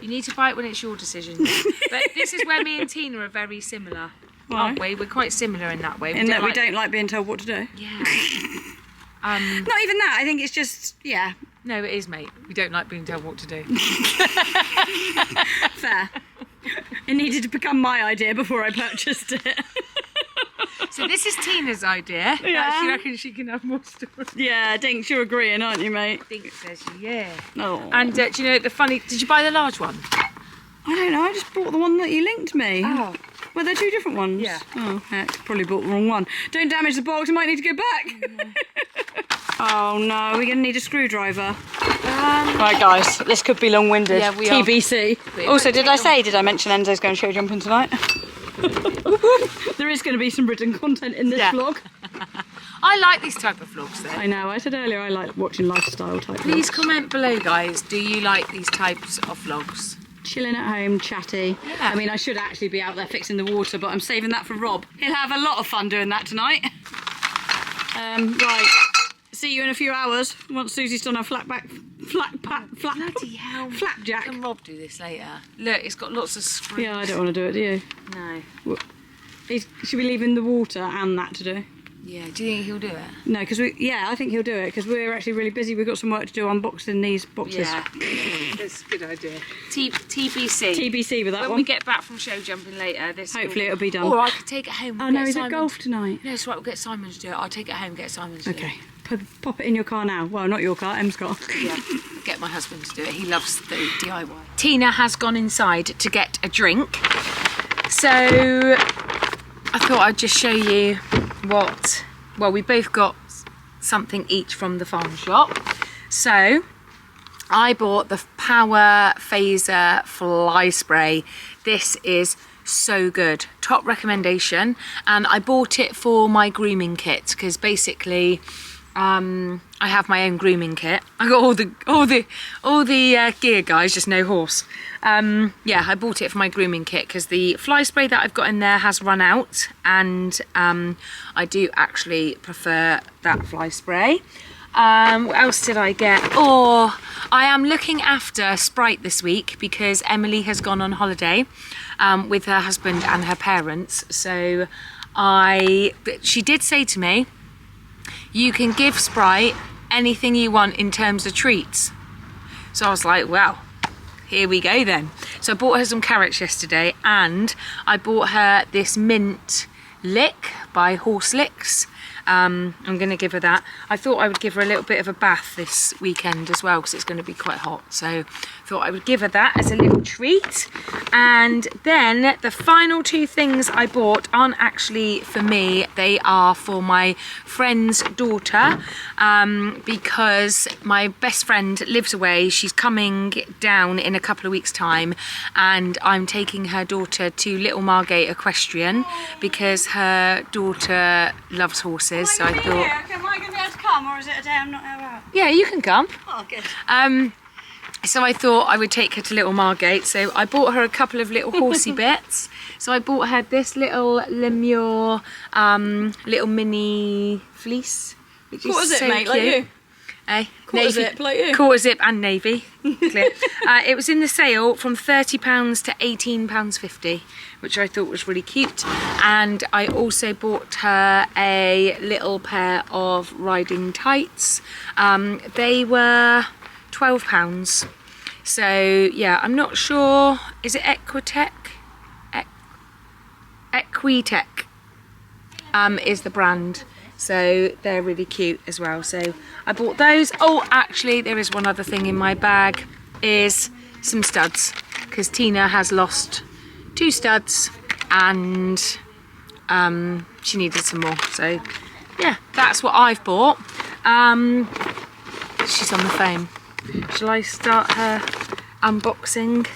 You need to buy it when it's your decision. But this is where me and Tina are very similar, Why? aren't we? We're quite similar in that way. In that we don't like being told what to do. Yeah. Not even that. I think it's just, yeah, No, it is, mate. We don't like being told what to do. fair. It needed to become my idea before I purchased it. So this is Tina's idea. Yeah. She reckons she can have more storage. Yeah, Dinks, you're agreeing, aren't you, mate? I think says yeah. Oh. And do you know the funny? Did you buy the large one? I don't know, I just bought the one that you linked me. Oh. Well, they're two different ones. Yeah. Oh, heck, probably bought the wrong one. Don't damage the box, I might need to go back. Oh no, we're going to need a screwdriver. Right, guys, this could be long-winded. Yeah, we are. TBC. Also, did I mention Enzo's going show jumping tonight? There is going to be some written content in this vlog. I like these type of vlogs though. I know, I said earlier I like watching lifestyle type Please vlogs. comment below, guys. Do you like these types of vlogs? Chilling at home, chatty. Yeah. I mean, I should actually be out there fixing the water, but I'm saving that for Rob. He'll have a lot of fun doing that tonight. Right, see you in a few hours once Susie's done her flapjack. Bloody hell. Flapjack. Can Rob do this later? Look, it's got lots of screws. Yeah, I don't want to do it, do you? No. Should we leave in the water and that to do? Yeah, do you think he'll do it? No, because I think he'll do it because we're actually really busy. We've got some work to do unboxing these boxes. Yeah. That's a good idea. TBC. TBC with that When one. we get back from show jumping later, this Hopefully it'll be done. Or I could take it home. Oh no, is it golf tonight? No, it's right. We'll get Simon to do it. I'll take it home. Get Simon to do it. Okay. Pop it in your car now. Well, not your car, Em's car. Yeah, get my husband to do it. He loves the DIY. Tina has gone inside to get a drink. So I thought I'd just show you what, well, we both got something each from the farm shop. So I bought the Power Phaser Fly Spray. This is so good, top recommendation, and I bought it for my grooming kit because basically I have my own grooming kit. I got all the gear, guys, just no horse. Yeah, I bought it for my grooming kit because the fly spray that I've got in there has run out, and I do actually prefer that fly spray. What else did I get? Oh, I am looking after Sprite this week because Emily has gone on holiday with her husband and her parents. So she did say to me, you can give Sprite anything you want in terms of treats. So I was like, well, here we go then. So I bought her some carrots yesterday, and I bought her this mint lick by Horse Licks. I'm going to give her that. I thought I would give her a little bit of a bath this weekend as well because it's going to be quite hot. So thought I would give her that as a little treat. And then the final two things I bought aren't actually for me. They are for my friend's daughter because my best friend lives away. She's coming down in a couple of weeks' time, and I'm taking her daughter to Little Margate Equestrian because her daughter loves horses. So I thought, Am I going to be able to come, or is it a day I'm not out? yeah, you can come. Oh, good. So I thought I would take her to Little Margate. So I bought her a couple of little horsey bits. So I bought her this little Lemure little mini fleece, which What is was it, so mate? cute. Like you? Quarter zip, like you. Quarter zip and navy. Clear. It was in the sale from £30 to £18.50, which I thought was really cute. And I also bought her a little pair of riding tights. They were £12. So yeah, I'm not sure. Is it Equitech? Equitech is the brand. So they're really cute as well. So I bought those. Oh, actually, there is one other thing in my bag, is some studs, because Tina has lost 2 studs and she needed some more. So yeah, that's what I've bought. She's on the phone. Shall I start her unboxing?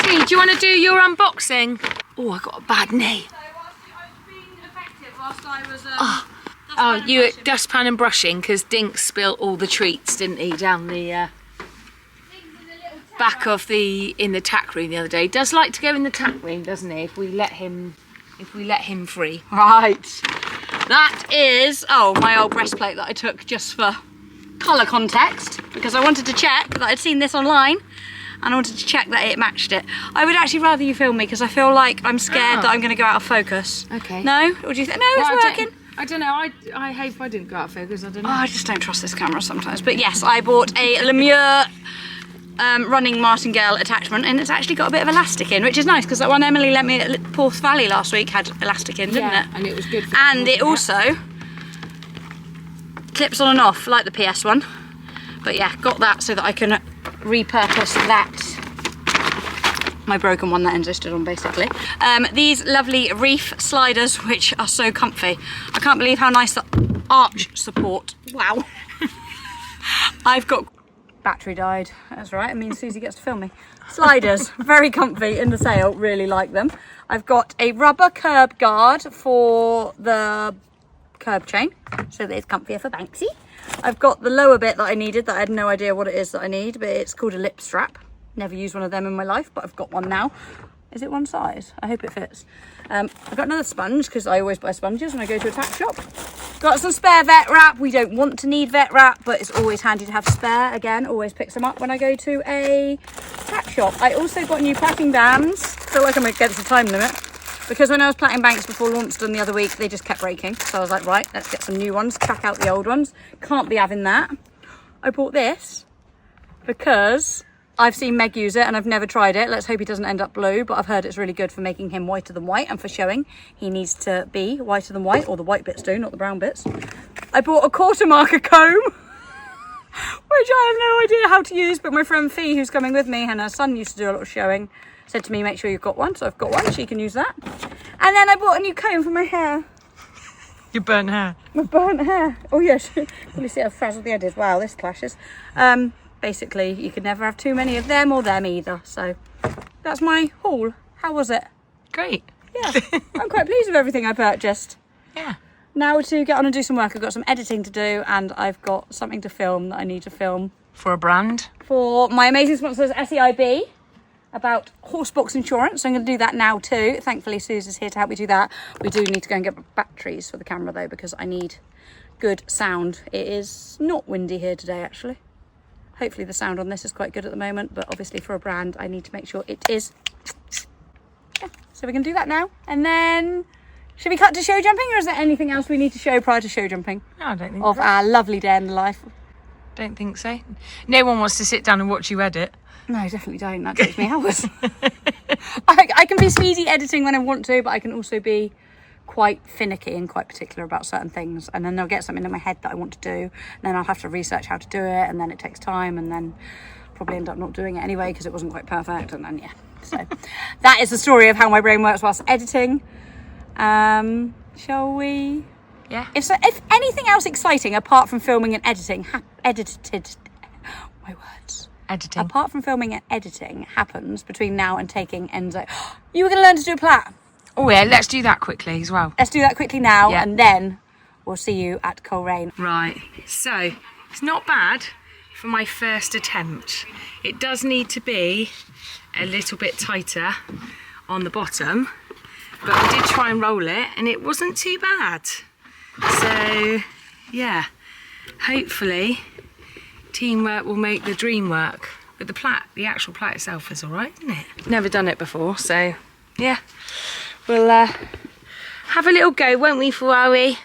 Tina, do you want to do your unboxing? Oh, I got a bad knee. Oh, you at dustpan and brushing, because Dink spilt all the treats, didn't he, down the back of in the tack room the other day. He does like to go in the tack room, doesn't he? If we let him free. Right. That is, my old breastplate that I took just for colour context, because I wanted to check that I'd seen this online and I wanted to check that it matched it. I would actually rather you film me, because I feel like I'm scared that I'm going to go out of focus. Okay. No? Or do you think? No, it's working. I don't know. I hope I didn't go out of focus. I don't know. Oh, I just don't trust this camera sometimes. But yes, I bought a Lemure running martingale attachment, and it's actually got a bit of elastic in, which is nice, because that one Emily lent me at Porth Valley last week had elastic in, didn't it? And it was good. And it also clips on and off like the PS one. But yeah, got that so that I can repurpose that, my broken one that Enzo stood on basically. These lovely reef sliders, which are so comfy. I can't believe how nice the arch support. Wow. I've got, battery died, that's right, I mean Susie gets to film me. Sliders, very comfy in the sale, really like them. I've got a rubber curb guard for the curb chain, so that it's comfier for Banksy. I've got the lower bit that I needed, that I had no idea what it is that I need, but it's called a lip strap. Never used one of them in my life, but I've got one now. Is it one size? I hope it fits. I've got another sponge, because I always buy sponges when I go to a tack shop. Got some spare vet wrap. We don't want to need vet wrap, but it's always handy to have spare. Again, always pick some up when I go to a tack shop. I also got new packing bands. Feel like I'm against the time limit, because when I was plaiting banks before Launceston the other week, they just kept breaking. So I was like, right, let's get some new ones, chuck out the old ones. Can't be having that. I bought this because I've seen Meg use it and I've never tried it. Let's hope he doesn't end up blue, but I've heard it's really good for making him whiter than white, and for showing he needs to be whiter than white, or the white bits do, not the brown bits. I bought a quarter marker comb, which I have no idea how to use, but my friend Fee, who's coming with me, and her son used to do a lot of showing, said to me, make sure you've got one. So I've got one, she can use that. And then I bought a new comb for my hair. Your burnt hair. My burnt hair. Oh yes, you see how frazzled the head is. Wow, this clashes. Basically, you can never have too many of them or them either. So that's my haul. How was it? Great. Yeah, I'm quite pleased with everything I purchased. Yeah. Now to get on and do some work. I've got some editing to do, and I've got something to film that I need to film. For a brand? For my amazing sponsors, SEIB, about horse box insurance. So I'm going to do that now too. Thankfully, Suze is here to help me do that. We do need to go and get batteries for the camera though, because I need good sound. It is not windy here today, actually. Hopefully the sound on this is quite good at the moment, but obviously for a brand, I need to make sure it is. Yeah, so we can do that now. And then, should we cut to show jumping, or is there anything else we need to show prior to show jumping? No, I don't think of so. Our lovely day in the life. Don't think so. No one wants to sit down and watch you edit. No, definitely don't. That takes me hours. I can be speedy editing when I want to, but I can also be quite finicky and quite particular about certain things, and then I'll get something in my head that I want to do, and then I'll have to research how to do it, and then it takes time, and then probably end up not doing it anyway because it wasn't quite perfect, and then yeah. So that is the story of how my brain works whilst editing. Shall we? Yeah. If anything else exciting apart from filming and editing Editing. apart from filming and editing happens between now and taking Enzo, you were going to learn to do a plait. Oh yeah, let's do that quickly as well. Let's do that quickly now, Yeah. and then we'll see you at Coleraine. Right, so it's not bad for my first attempt. It does need to be a little bit tighter on the bottom, but I did try and roll it and it wasn't too bad. So yeah, hopefully teamwork will make the dream work. But the actual plait itself is alright, isn't it? Never done it before, so yeah. We'll have a little go, won't we, Ferrari?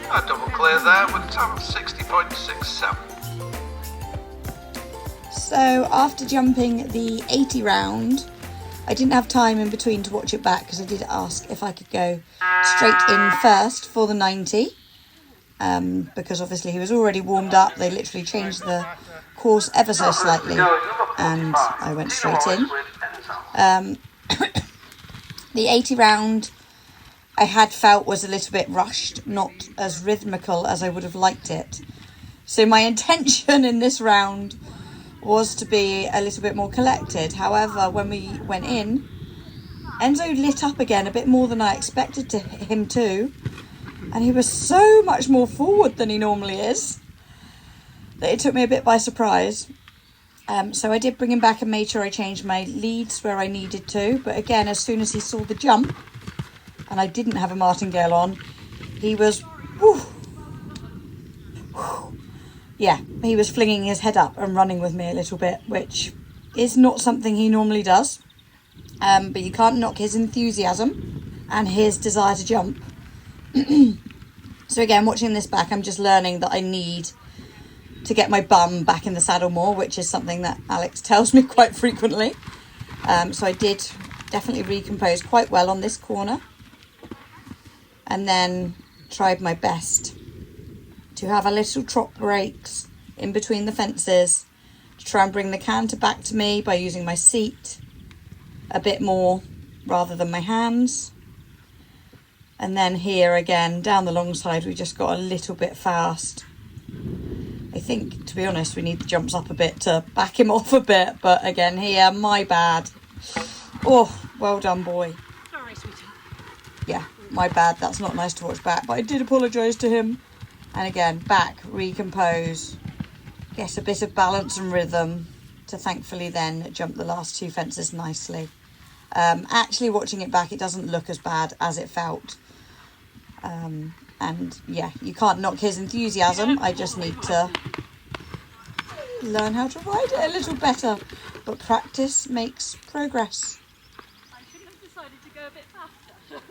A double clear there with a time of 60.67. So after jumping the 80 round, I didn't have time in between to watch it back because I did ask if I could go straight in first for the 90. Because obviously he was already warmed up. They literally changed the course ever so slightly and I went straight in. The 80 round I had felt was a little bit rushed, not as rhythmical as I would have liked it. So my intention in this round was to be a little bit more collected. However, when we went in, Enzo lit up again a bit more than I expected him to. And he was so much more forward than he normally is that it took me a bit by surprise. So I did bring him back and made sure I changed my leads where I needed to. But again, as soon as he saw the jump, and I didn't have a martingale on, he was, yeah, he was flinging his head up and running with me a little bit, which is not something he normally does. But you can't knock his enthusiasm and his desire to jump. So again, watching this back, I'm just learning that I need to get my bum back in the saddle more, which is something that Alex tells me quite frequently. So I did definitely recompose quite well on this corner, and then tried my best to have a little trot breaks in between the fences to try and bring the canter back to me by using my seat a bit more rather than my hands. And then here again, down the long side, we just got a little bit fast. I think, to be honest, we need the jumps up a bit to back him off a bit. But again, here, my bad. Oh, well done, boy. Sorry, sweetheart. Yeah, my bad. That's not nice to watch back. But I did apologise to him. And again, back, recompose, get a bit of balance and rhythm to thankfully then jump the last 2 fences nicely. Actually, watching it back, it doesn't look as bad as it felt. And yeah, you can't knock his enthusiasm. I just need to learn how to ride it a little better. But practice makes progress. I shouldn't have decided to go a bit faster.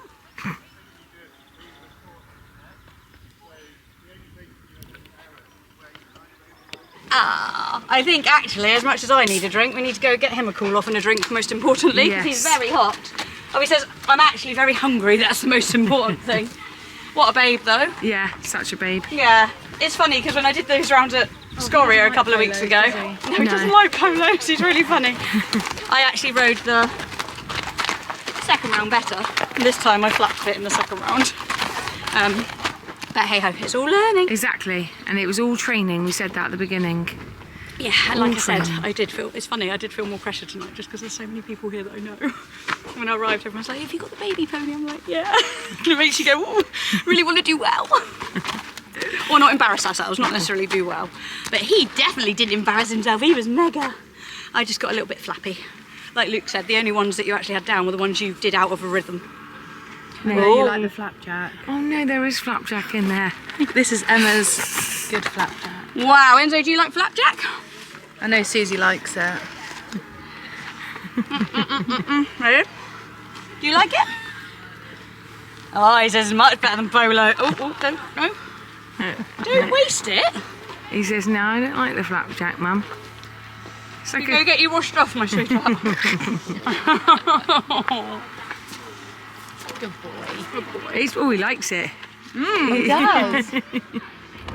I think actually, as much as I need a drink, we need to go get him a cool off and a drink, most importantly, because he's very hot. Oh, he says, I'm actually very hungry, that's the most important thing. What a babe, though. Yeah, such a babe. Yeah, it's funny, because when I did those rounds at Scoria a couple of weeks ago, no, he doesn't like polos, he's really funny. I actually rode the second round better. This time I flapped a bit in the second round. But hey ho, it's all learning. Exactly, and it was all training, we said that at the beginning. Yeah, and like I said, I did feel, it's funny, I did feel more pressure tonight just because there's so many people here that I know. When I arrived, everyone's like, have you got the baby pony? I'm like, yeah. And it makes you go, ooh, really want to do well. Or not embarrass ourselves, not necessarily do well. But he definitely didn't embarrass himself, he was mega. I just got a little bit flappy. Like Luke said, the only ones that you actually had down were the ones you did out of a rhythm. No, you like the flapjack. Oh no, there is flapjack in there. This is Emma's good flapjack. Wow, Enzo, do you like flapjack? I know Susie likes it. Ready? Do you like it? Oh, he says it's much better than polo. Oh, don't, no. Don't waste it. He says, no, I don't like the flapjack, Mum. It's like You go get you washed off, my sweetheart. Good boy. Good boy. Oh, he likes it. He does.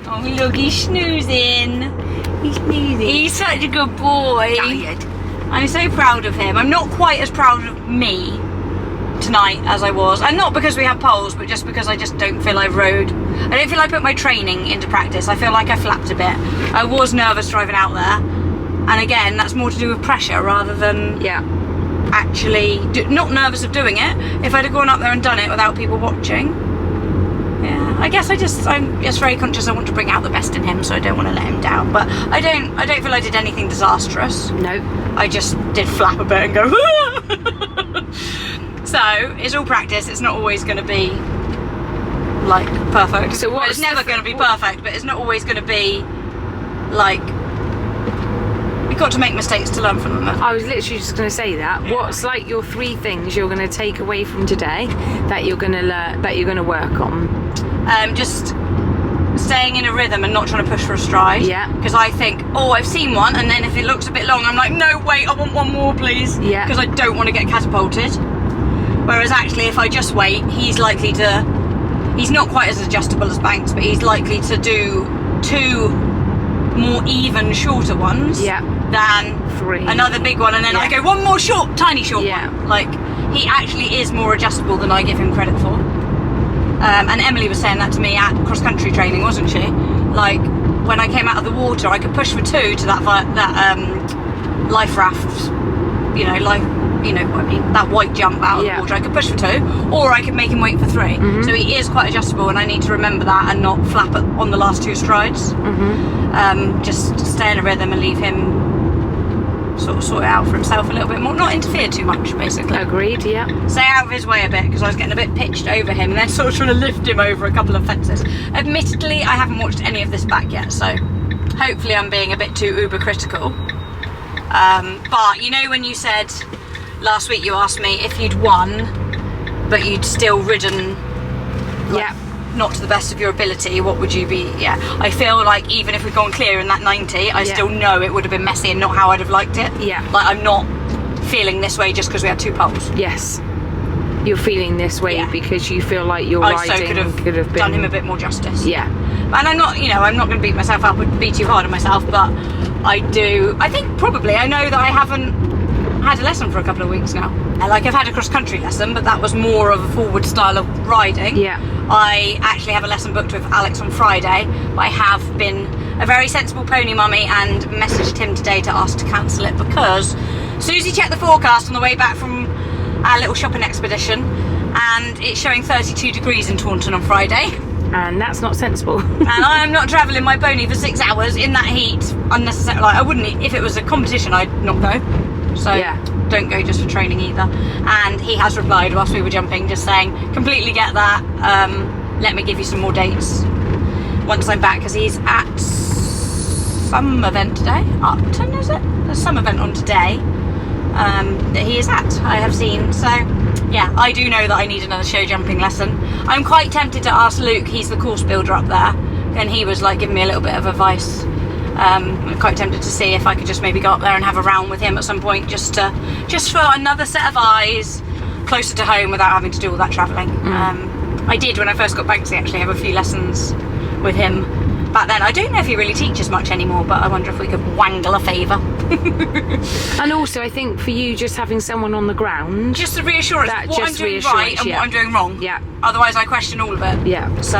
Oh, look, he's snoozing. He's snoozing. He's such a good boy. Tired. I'm so proud of him. I'm not quite as proud of me tonight as I was. And not because we had poles, but just because I just don't feel I rode. I don't feel I put my training into practice. I feel like I flapped a bit. I was nervous driving out there. And again, that's more to do with pressure rather than actually, not nervous of doing it. If I'd have gone up there and done it without people watching. Yeah, I guess I'm just very conscious I want to bring out the best in him, so I don't want to let him down. But I don't feel I did anything disastrous. No. I just did flap a bit and go, So, it's all practice. It's not always going to be, like, perfect. So it's never going to be perfect, but it's not always going to be, like, you've got to make mistakes to learn from them. I was literally just going to say that. What's like your 3 things you're going to take away from today that you're going to learn, that you're going to work on? Just staying in a rhythm and not trying to push for a stride. Yeah. Because I think, oh, I've seen one, and then if it looks a bit long, I'm like, no, wait, I want one more, please. Yeah. Because I don't want to get catapulted. Whereas actually, if I just wait, he's likely to, he's not quite as adjustable as Banks, but he's likely to do 2 more even, shorter ones than 3. another big one, and then I go one more short, tiny short one. Like, he actually is more adjustable than I give him credit for. And Emily was saying that to me at cross-country training, wasn't she? Like, when I came out of the water, I could push for 2 to that life raft, you know, what I mean, that white jump out of the water. I could push for 2, or I could make him wait for 3. So he is quite adjustable, and I need to remember that and not flap it on the last 2 strides. Just stay in a rhythm and leave him sort of sort it out for himself a little bit more, not interfere too much, basically. Agreed, yeah. Stay out of his way a bit, because I was getting a bit pitched over him and then sort of trying to lift him over a couple of fences. Admittedly, I haven't watched any of this back yet, so hopefully I'm being a bit too uber critical. But you know when you said last week, you asked me if you'd won but you'd still ridden not to the best of your ability, what would you be? I feel like even if we'd gone clear in that 90, I still know it would have been messy and not how I'd have liked it. Like, I'm not feeling this way just because we had 2 poles. Yes, you're feeling this way because you feel like your riding could have been done him a bit more justice. And I'm not, you know, I'm not going to beat myself up and be too hard on myself, but I think probably I know that I haven't had a lesson for a couple of weeks now. Like, I've had a cross-country lesson, but that was more of a forward style of riding. Yeah. I actually have a lesson booked with Alex on Friday, but I have been a very sensible pony mummy and messaged him today to ask to cancel it because Susie checked the forecast on the way back from our little shopping expedition and it's showing 32 degrees in Taunton on Friday. And that's not sensible. And I am not travelling my pony for 6 hours in that heat unnecessarily. Like, I wouldn't, if it was a competition, I'd not go. So Yeah. don't go just for training either. And he has replied whilst we were jumping, just saying, completely get that. Let me give you some more dates once I'm back, because he's at some event today. Upton, is it? There's some event on today that he is at, I have seen. So yeah, I do know that I need another show jumping lesson. I'm quite tempted to ask Luke, he's the course builder up there, and he was like giving me a little bit of advice. I'm quite tempted to see if I could just maybe go up there and have a round with him at some point, just for another set of eyes closer to home without having to do all that travelling. I did, when I first got Banksy, actually have a few lessons with him back then. I don't know if he really teaches much anymore, but I wonder if we could wangle a favour. And also, I think for you, just having someone on the ground, Just a reassurance That what I'm just doing reassurance, right and yeah. what I'm doing wrong. Yeah. Otherwise I question all of it. yeah. So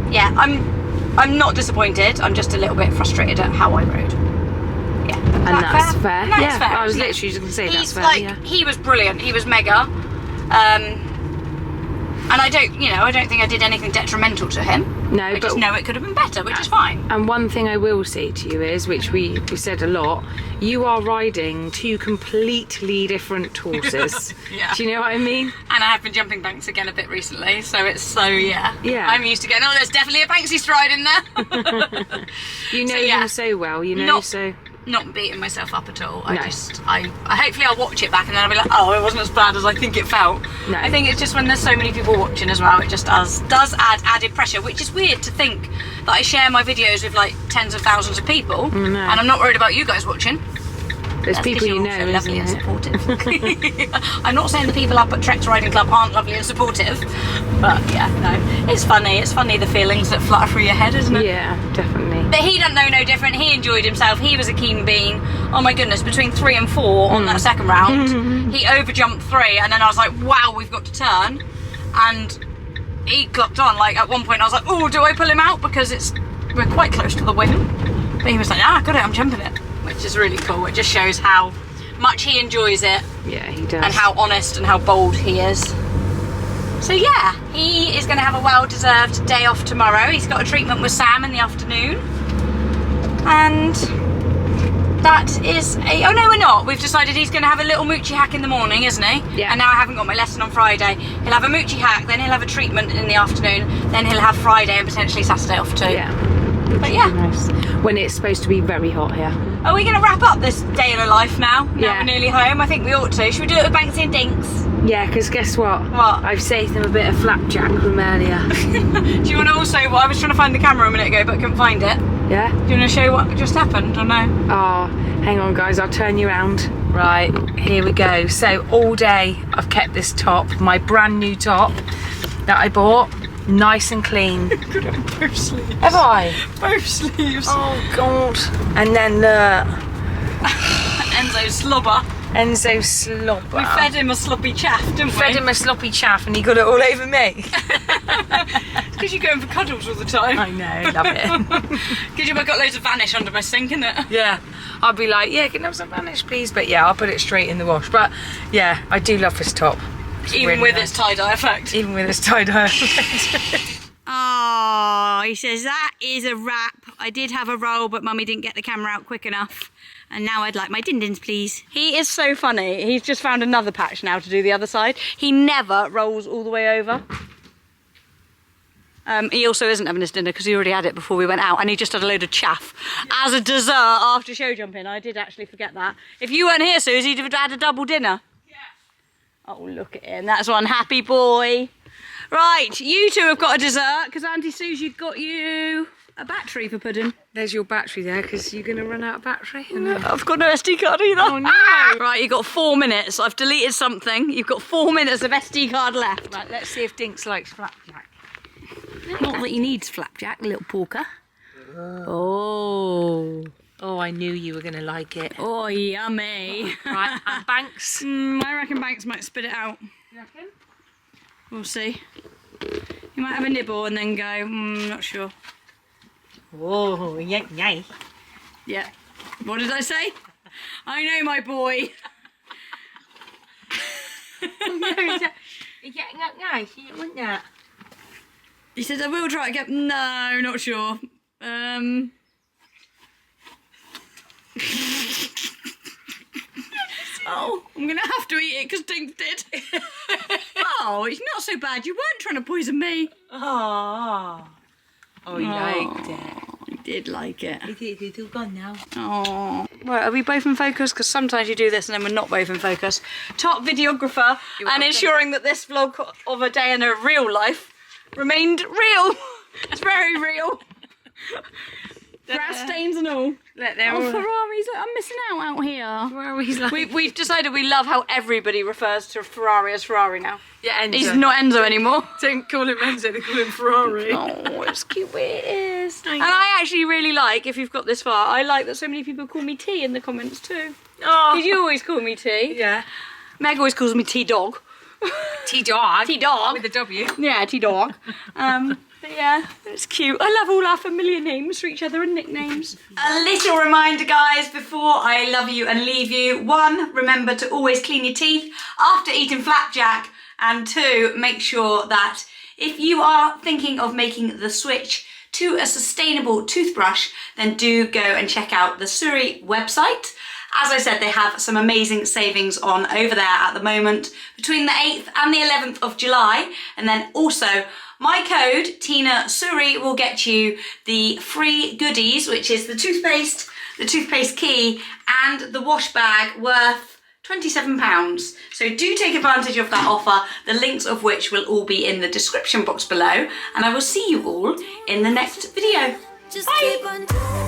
yeah, I'm not disappointed. I'm just a little bit frustrated at how I rode. Yeah. And that's fair. That's Yeah, fair. I was isn't it? literally just going to say that's He's fair. like, Yeah. he was brilliant. He was mega. And I don't think I did anything detrimental to him. No, I but just know it could have been better, which is fine. and one thing I will say to you is, which we said a lot, you are riding two completely different horses. Yeah. Do you know what I mean? And I have been jumping banks again a bit recently, so it's yeah. Yeah. I'm used to going, oh, there's definitely a Banksy stride in there. You know yeah. him so well, you know, Not- so... Not beating myself up at all. No. I hopefully I'll watch it back and then I'll be like, oh, it wasn't as bad as I think it felt. No. I think it's just when there's so many people watching as well, it just does add added pressure, which is weird to think that I share my videos with like tens of thousands of people no. and I'm not worried about you guys watching. There's That's people 'cause you you're know, also lovely and isn't it? supportive. I'm not saying the people up at Trek's Riding Club aren't lovely and supportive, but yeah, no, it's funny. It's funny the feelings that flutter through your head, isn't it? Yeah, definitely. But he doesn't know no different. He enjoyed himself. He was a keen bean. Oh my goodness, between 3 and 4 on that second round, he overjumped 3, and then I was like, wow, we've got to turn. And he clocked on. Like at one point, I was like, oh, do I pull him out because we're quite close to the win? But he was like, ah, got it, I'm jumping it, which is really cool. It just shows how much he enjoys it Yeah, he does. and how honest and how bold he is. So yeah, he is going to have a well-deserved day off tomorrow. He's got a treatment with Sam in the afternoon. And that is oh no, we're not. We've decided he's going to have a little moochie hack in the morning, isn't he? Yeah. And now I haven't got my lesson on Friday. He'll have a moochie hack, then he'll have a treatment in the afternoon, then he'll have Friday and potentially Saturday off too. Yeah. But yeah. Nice. When it's supposed to be very hot here. Are we going to wrap up this day in a life now? Now Yeah. we're nearly home. I think we ought to. Should we do it with Banksy and Dinks? Yeah, because guess what? What? I've saved them a bit of flapjack from earlier. Do you want to also, well, I was trying to find the camera a minute ago but couldn't find it. Yeah? Do you want to show what just happened or no? Oh, hang on guys, I'll turn you around. Right, here we go. So all day I've kept this top, my brand new top that I bought, nice and clean. Both sleeves. Have I? Both sleeves. Oh God. And then the Enzo slobber. Enzo slobber. We fed him a sloppy chaff, didn't we? Fed him a sloppy chaff and he got it all over me. Because you're going for cuddles all the time. I know, love it. Because you've got loads of Vanish under my sink, innit? Yeah, I'll be like, yeah, can I have some Vanish please? But yeah, I'll put it straight in the wash. But yeah, I do love this top. It's Even really with nice. its tie-dye effect. Even with its tie-dye effect. Oh, he says that is a wrap. I did have a roll, but Mummy didn't get the camera out quick enough. And now I'd like my din-dins, please. He is so funny. He's just found another patch now to do the other side. He never rolls all the way over. He also isn't having his dinner because he already had it before we went out, and he just had a load of chaff as a dessert after show jumping. I did actually forget that. If you weren't here, Susie, you'd have had a double dinner. Yeah. Oh, look at him. That's one happy boy. Right, you two have got a dessert because Auntie Susie got you a battery for pudding. There's your battery there because you're going to run out of battery. I've got no SD card either. Oh no. Right, you've got 4 minutes. I've deleted something. You've got 4 minutes of SD card left. Right, let's see if Dinks likes flapjack. Not that he needs flapjack, little porker. Oh. Oh, I knew you were going to like it. Oh, yummy. Right, and Banks. I reckon Banks might spit it out. You reckon? We'll see. He might have a nibble and then go, not sure. Oh, yay. Yeah. What did I say? I know my boy. He says, I will try it again. No, not sure. Oh, I'm gonna have to eat it because Dink did. Oh, it's not so bad. You weren't trying to poison me. Oh, he liked it. I did like it. It's all gone now. Oh. Right, are we both in focus? Because sometimes you do this and then we're not both in focus. Top videographer and ensuring that this vlog of a day in a real life remained real. It's very real. Grass stains and all. Ferraris, Ferraris, I'm missing out here. Ferraris like... We've decided we love how everybody refers to Ferrari as Ferrari now. Yeah, Enzo. He's not Enzo anymore. Don't call him Enzo, they call him Ferrari. Oh, it's cute it is. And I actually really like, if you've got this far, I like that so many people call me T in the comments too. Oh. Because you always call me T. Yeah. Meg always calls me T-Dog. T-Dog. T-Dog. With a W. Yeah, T-Dog. But yeah, it's cute. I love all our familiar names for each other and nicknames. A little reminder, guys, before I love you and leave you. 1, remember to always clean your teeth after eating flapjack. And 2, make sure that if you are thinking of making the switch to a sustainable toothbrush, then do go and check out the Suri website. As I said, they have some amazing savings on over there at the moment between the 8th and the 11th of July. And then also my code, TINASURI, will get you the free goodies, which is the toothpaste key, and the wash bag worth £27. So do take advantage of that offer, the links of which will all be in the description box below. And I will see you all in the next video. Just Bye. keep on